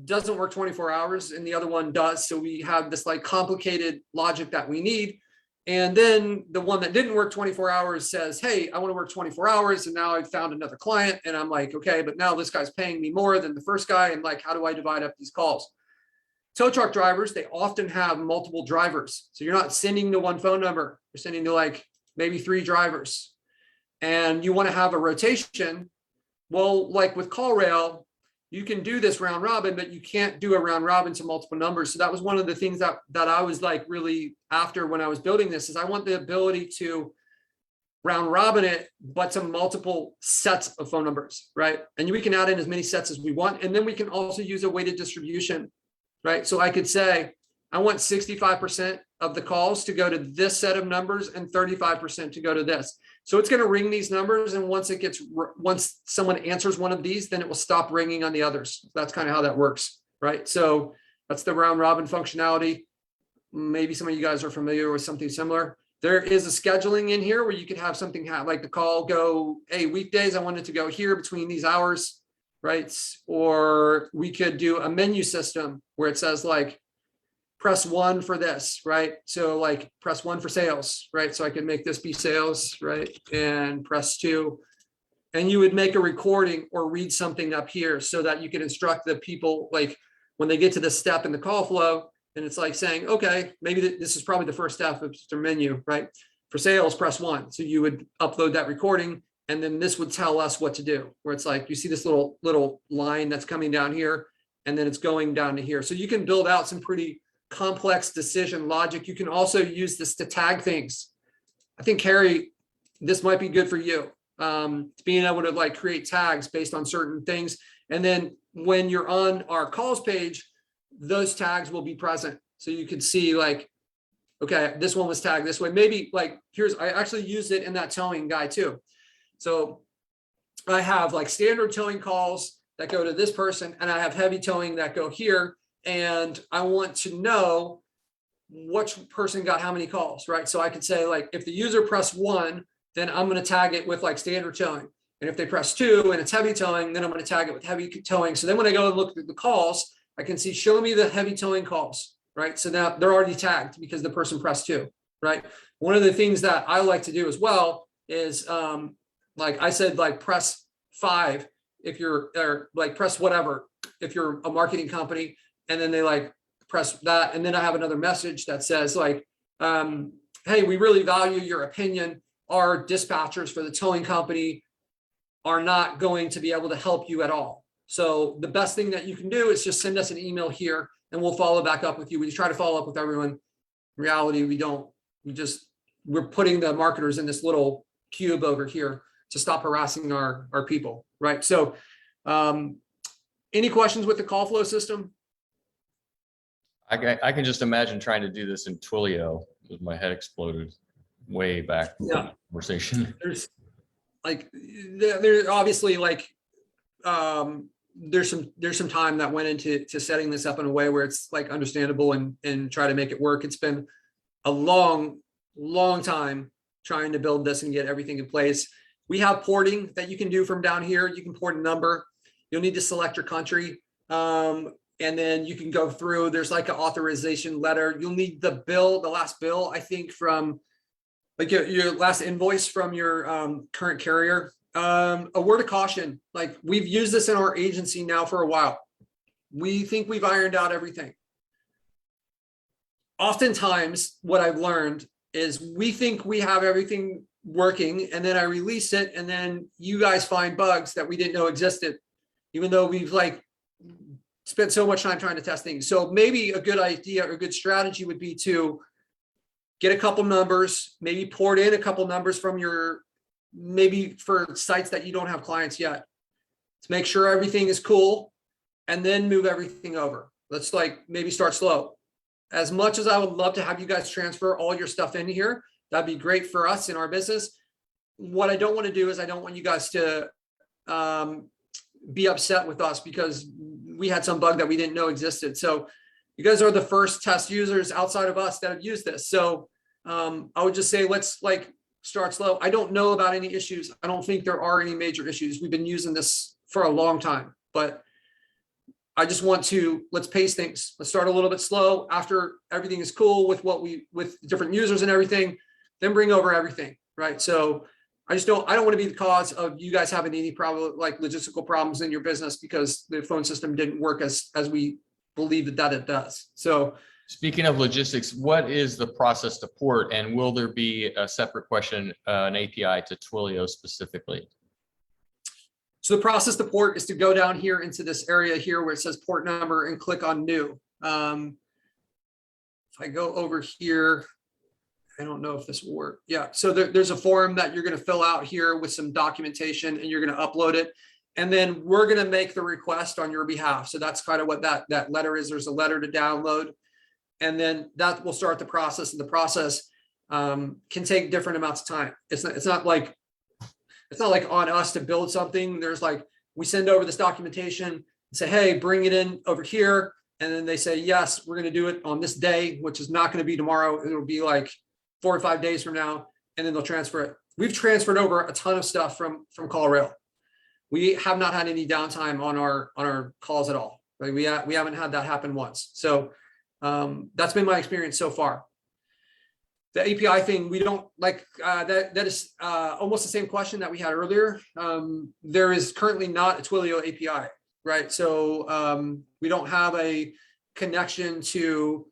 doesn't work 24 hours and the other one does. So we have this like complicated logic that we need. And then the one that didn't work 24 hours says, hey, I want to work 24 hours. And now I've found another client. And I'm like, okay, but now this guy's paying me more than the first guy. And like, how do I divide up these calls? Tow truck drivers, they often have multiple drivers. So you're not sending to one phone number. You're sending to like maybe 3 drivers. And you want to have a rotation. Well, like with CallRail, you can do this round robin, but you can't do a round robin to multiple numbers. So that was one of the things that I was like really after when I was building this is I want the ability to round robin it, but to multiple sets of phone numbers, right? And we can add in as many sets as we want. And then we can also use a weighted distribution, right? So I could say, I want 65% of the calls to go to this set of numbers and 35% to go to this. So it's going to ring these numbers. And once someone answers one of these, then it will stop ringing on the others. That's kind of how that works, right? So that's the round robin functionality. Maybe some of you guys are familiar with something similar. There is a scheduling in here where you could have something like the call go, hey, weekdays, I want it to go here between these hours, right? Or we could do a menu system where it says like, press 1 for this, right? So like press 1 for sales, right? So I could make this be sales, right? And press 2. And you would make a recording or read something up here so that you can instruct the people, like when they get to this step in the call flow, and it's like saying, okay, maybe this is probably the first step of the menu, right? For sales, press 1. So you would upload that recording And then this would tell us what to do, where it's like, you see this little line that's coming down here, and then it's going down to here. So you can build out some pretty complex decision logic. You can also use this to tag things. I think, Carrie, this might be good for you. Being able to like create tags based on certain things. And then when you're on our calls page, those tags will be present. So you can see like, okay, this one was tagged this way. Maybe like, I actually used it in that towing guy too. So I have like standard towing calls that go to this person, and I have heavy towing that go here. And I want to know which person got how many calls, right? So I could say like, if the user pressed 1, then I'm going to tag it with like standard towing. And if they press 2 and it's heavy towing, then I'm going to tag it with heavy towing. So then when I go and look at the calls, I can see, show me the heavy towing calls, right? So now they're already tagged because the person pressed 2, right? One of the things that I like to do as well is like I said, like press 5 if you're, or like press whatever, if you're a marketing company, and then they like press that. And then I have another message that says like, hey, we really value your opinion. Our dispatchers for the towing company are not going to be able to help you at all. So the best thing that you can do is just send us an email here, and we'll follow back up with you. We try to follow up with everyone. In reality, we don't. We're putting the marketers in this little cube over here to stop harassing our people, right? So any questions with the call flow system? I can just imagine trying to do this in Twilio with my head exploded way back. Yeah. Conversation. There's like, there's obviously like, there's some time that went into setting this up in a way where it's like understandable and try to make it work. It's been a long time trying to build this and get everything in place. We have porting that you can do from down here. You can port a number. You'll need to select your country. And then you can go through, there's like an authorization letter. You'll need the bill, the last bill, I think, from like your last invoice from your current carrier. A word of caution, like we've used this in our agency now for a while. We think we've ironed out everything. Oftentimes what I've learned is we think we have everything working, and then I release it, and then you guys find bugs that we didn't know existed, even though we've like spent so much time trying to test things. So maybe a good idea or a good strategy would be to get a couple numbers, maybe port in a couple numbers from your, maybe for sites that you don't have clients yet, to make sure everything is cool, and then move everything over. Let's like maybe start slow. As much as I would love to have you guys transfer all your stuff in here, that'd be great for us in our business. What I don't want to do is I don't want you guys to be upset with us because we had some bug that we didn't know existed. So you guys are the first test users outside of us that have used this. So I would just say, let's like start slow. I don't know about any issues. I don't think there are any major issues. We've been using this for a long time, but I just want to, let's pace things. Let's start a little bit slow. After everything is cool with with different users and everything, then bring over everything, right? So I don't want to be the cause of you guys having any problem, like logistical problems in your business because the phone system didn't work as we believe that it does. So Speaking of logistics, what is the process to port, and will there be a separate question, an API to Twilio specifically? So the process to port is to go down here into this area here where it says port number and click on new. If I go over here, I don't know if this will work. Yeah, so there's a form that you're going to fill out here with some documentation, and you're going to upload it. And then we're going to make the request on your behalf. So that's kind of what that letter is. There's a letter to download. And then that will start the process. And the process can take different amounts of time. It's not like on us to build something. There's like, we send over this documentation and say, hey, bring it in over here. And then they say, yes, we're going to do it on this day, which is not going to be tomorrow. It'll be like 4 or 5 days from now. And then they'll transfer it. We've transferred over a ton of stuff from CallRail. We have not had any downtime on our calls at all. Like we haven't had that happen once. So that's been my experience so far. The API thing, we don't like that is almost the same question that we had earlier. There is currently not a Twilio API, right? So we don't have a connection to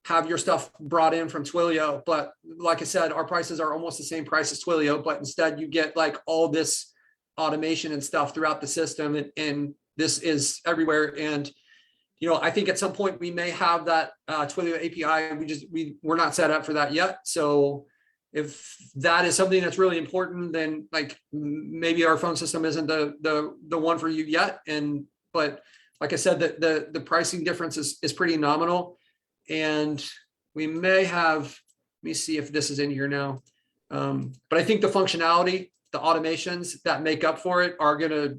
have your stuff brought in from Twilio. But like I said, our prices are almost the same price as Twilio, but instead you get like all this automation and stuff throughout the system, and this is everywhere. And I think at some point we may have that Twilio API. We're not set up for that yet. So if that is something that's really important, then like maybe our phone system isn't the one for you yet. But like I said, the pricing difference is pretty nominal. And we may have, let me see if this is in here now. But I think the functionality, the automations that make up for it are gonna,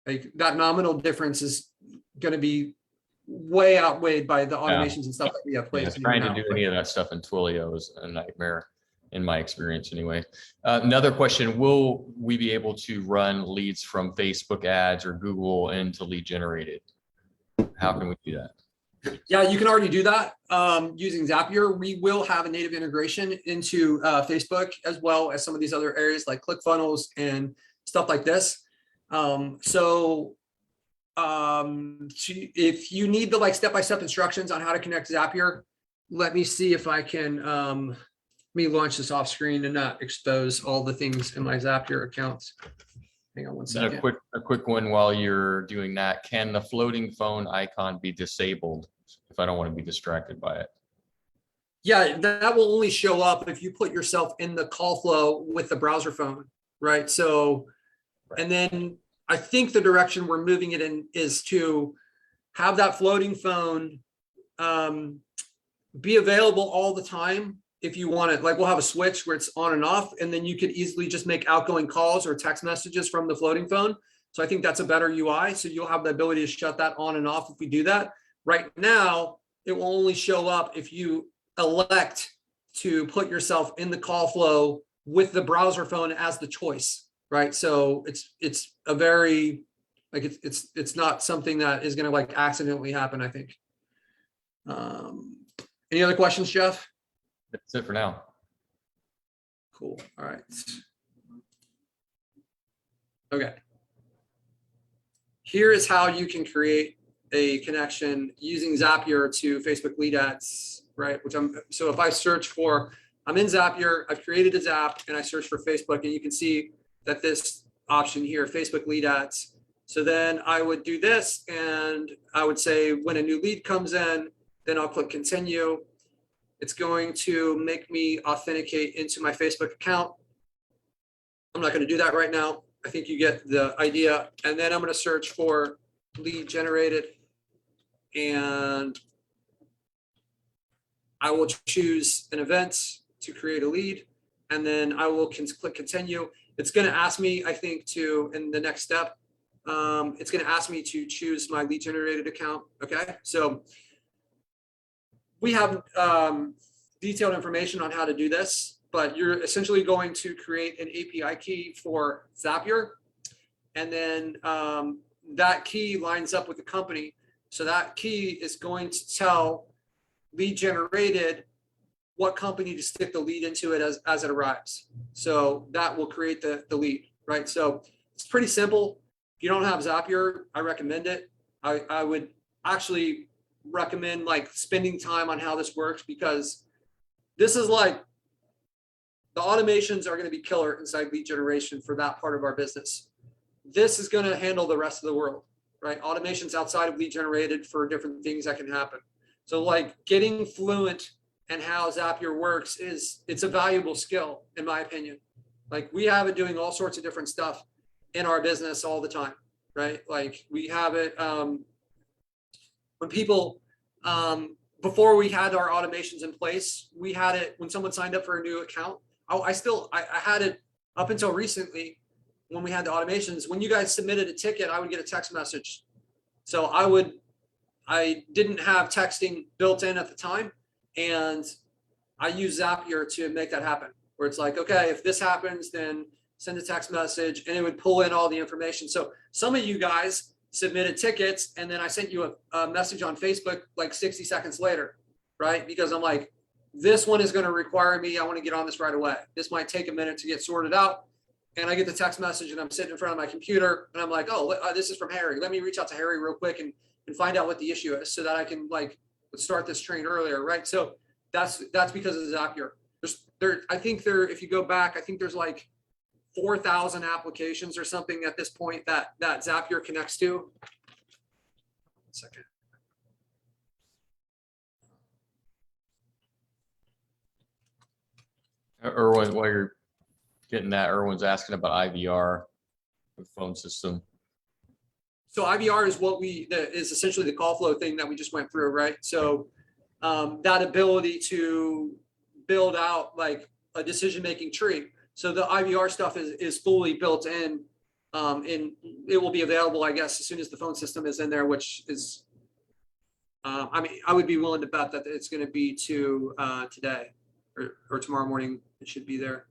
like, that nominal difference is gonna be way outweighed by the automations and stuff that we have placed. Trying to do any of that stuff in Twilio is a nightmare in my experience anyway. Another question, will we be able to run leads from Facebook ads or Google into lead generated? How can we do that? Yeah, you can already do that using Zapier. We will have a native integration into Facebook, as well as some of these other areas like ClickFunnels and stuff like this. If you need the like step-by-step instructions on how to connect Zapier, let me see if I can, let me launch this off screen and not expose all the things in my Zapier accounts. Hang on one second. A quick one while you're doing that. Can the floating phone icon be disabled if I don't want to be distracted by it? Yeah, that will only show up if you put yourself in the call flow with the browser phone, right? So, and then I think the direction we're moving it in is to have that floating phone be available all the time if you want it. Like we'll have a switch where it's on and off, and then you could easily just make outgoing calls or text messages from the floating phone. So I think that's a better UI. So you'll have the ability to shut that on and off if we do that. Right now, it will only show up if you elect to put yourself in the call flow with the browser phone as the choice, right? So it's a very, like, it's not something that is going to like accidentally happen, I think. Any other questions, Jeff? That's it for now. Cool. All right. Okay. Here is how you can create a connection using Zapier to Facebook lead ads, right? So if I search for, I'm in Zapier, I've created a Zap and I search for Facebook, and you can see that this option here, Facebook lead ads. So then I would do this, and I would say when a new lead comes in, then I'll click continue. It's going to make me authenticate into my Facebook account. I'm not going to do that right now. I think you get the idea. And then I'm going to search for lead generated, and I will choose an event to create a lead, and then I will click continue. It's going to ask me, I think, in the next step, it's going to ask me to choose my lead generated account. Okay, so we have detailed information on how to do this, but you're essentially going to create an API key for Zapier, and then that key lines up with the company. So that key is going to tell lead generated what company to stick the lead into it as it arrives. So that will create the lead, right? So it's pretty simple. If you don't have Zapier, I recommend it. I would actually recommend like spending time on how this works, because this is like, the automations are going to be killer inside lead generation for that part of our business. This is going to handle the rest of the world, right? Automations outside of lead generated for different things that can happen. So like getting fluent and how Zapier works it's a valuable skill, in my opinion. Like we have it doing all sorts of different stuff in our business all the time, right? Like we have it when people, before we had our automations in place, we had it when someone signed up for a new account. I had it up until recently when we had the automations. When you guys submitted a ticket, I would get a text message. So I didn't have texting built in at the time, and I use Zapier to make that happen, where it's like, okay, if this happens, then send a text message, and it would pull in all the information. So some of you guys submitted tickets, and then I sent you a message on Facebook like 60 seconds later, right? Because I'm like, this one is going to require me, I want to get on this right away. This might take a minute to get sorted out. And I get the text message, and I'm sitting in front of my computer, and I'm like, oh, this is from Harry. Let me reach out to Harry real quick and find out what the issue is, so that I can like start this train earlier, right? So that's because of Zapier. I think if you go back, I think there's like 4,000 applications or something at this point that Zapier connects to. 1 second. Erwin, while you're getting that, Erwin's asking about IVR, the phone system. So IVR is is essentially the call flow thing that we just went through, right? So that ability to build out like a decision-making tree. So the IVR stuff is fully built in, and it will be available, I guess, as soon as the phone system is in there, which is, I mean, I would be willing to bet that it's going to be today or tomorrow morning. It should be there.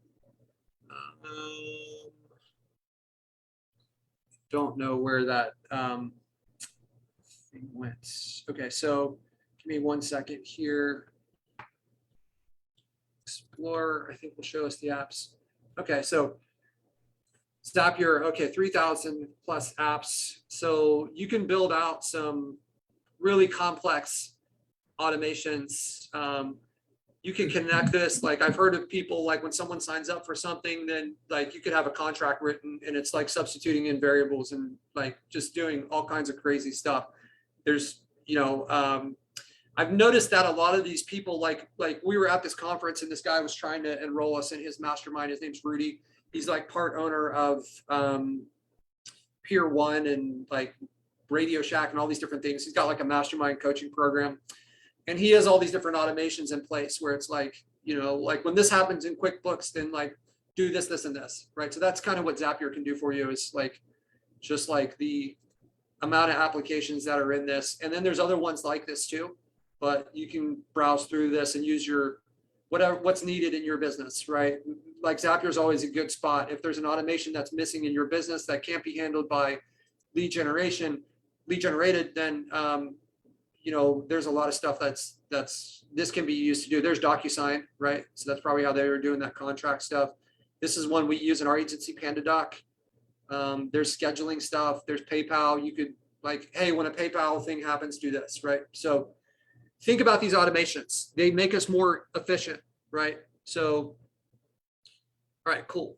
Don't know where that thing went. Okay, so give me 1 second here. Explore, I think will show us the apps. Okay, so Zapier, okay, 3,000 plus apps. So you can build out some really complex automations. You can connect this, like I've heard of people, like when someone signs up for something, then like you could have a contract written and it's like substituting in variables and like just doing all kinds of crazy stuff. There's, I've noticed that a lot of these people, like we were at this conference and this guy was trying to enroll us in his mastermind. His name's Rudy. He's like part owner of Pier 1 and like Radio Shack and all these different things. He's got like a mastermind coaching program. And he has all these different automations in place where it's like, like when this happens in QuickBooks, then like do this, this, and this, right? So that's kind of what Zapier can do for you, is like, just like the amount of applications that are in this. And then there's other ones like this too, but you can browse through this and use what's needed in your business, right? Like Zapier is always a good spot. If there's an automation that's missing in your business that can't be handled by lead generated, then, there's a lot of stuff this can be used to do. There's DocuSign, right? So that's probably how they were doing that contract stuff. This is one we use in our agency, PandaDoc. There's scheduling stuff. There's PayPal. You could like, hey, when a PayPal thing happens, do this, right? So think about these automations. They make us more efficient, right? So, all right, cool.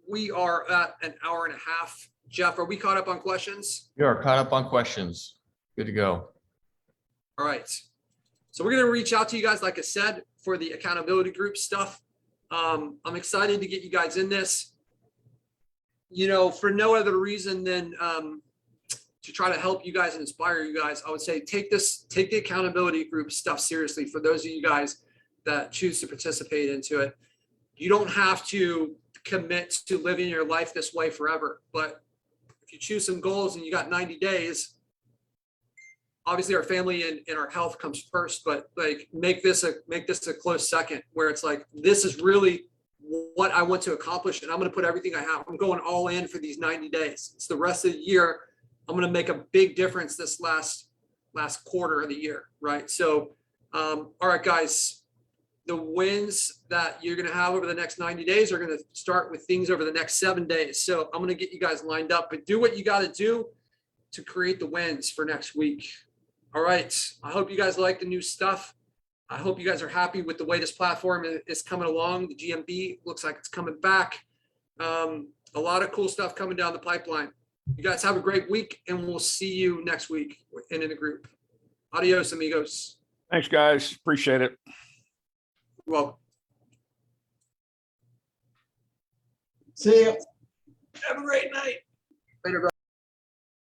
We are at an hour and a half. Jeff, are we caught up on questions? You are caught up on questions. Good to go. All right. So we're going to reach out to you guys, like I said, for the accountability group stuff. I'm excited to get you guys in this, for no other reason than to try to help you guys and inspire you guys. I would say take the accountability group stuff seriously for those of you guys that choose to participate into it. You don't have to commit to living your life this way forever, but if you choose some goals and you got 90 days, obviously our family and our health comes first, but like make this a close second, where it's like, this is really what I want to accomplish. And I'm going to put everything I have. I'm going all in for these 90 days. It's the rest of the year. I'm going to make a big difference this last quarter of the year. Right. So, all right, guys, the wins that you're going to have over the next 90 days are going to start with things over the next 7 days. So I'm going to get you guys lined up, but do what you got to do to create the wins for next week. All right. I hope you guys like the new stuff. I hope you guys are happy with the way this platform is coming along. The GMB looks like it's coming back. A lot of cool stuff coming down the pipeline. You guys have a great week, and we'll see you next week in the group. Adios, amigos. Thanks, guys. Appreciate it. You're welcome. See ya. Have a great night. Later, bro.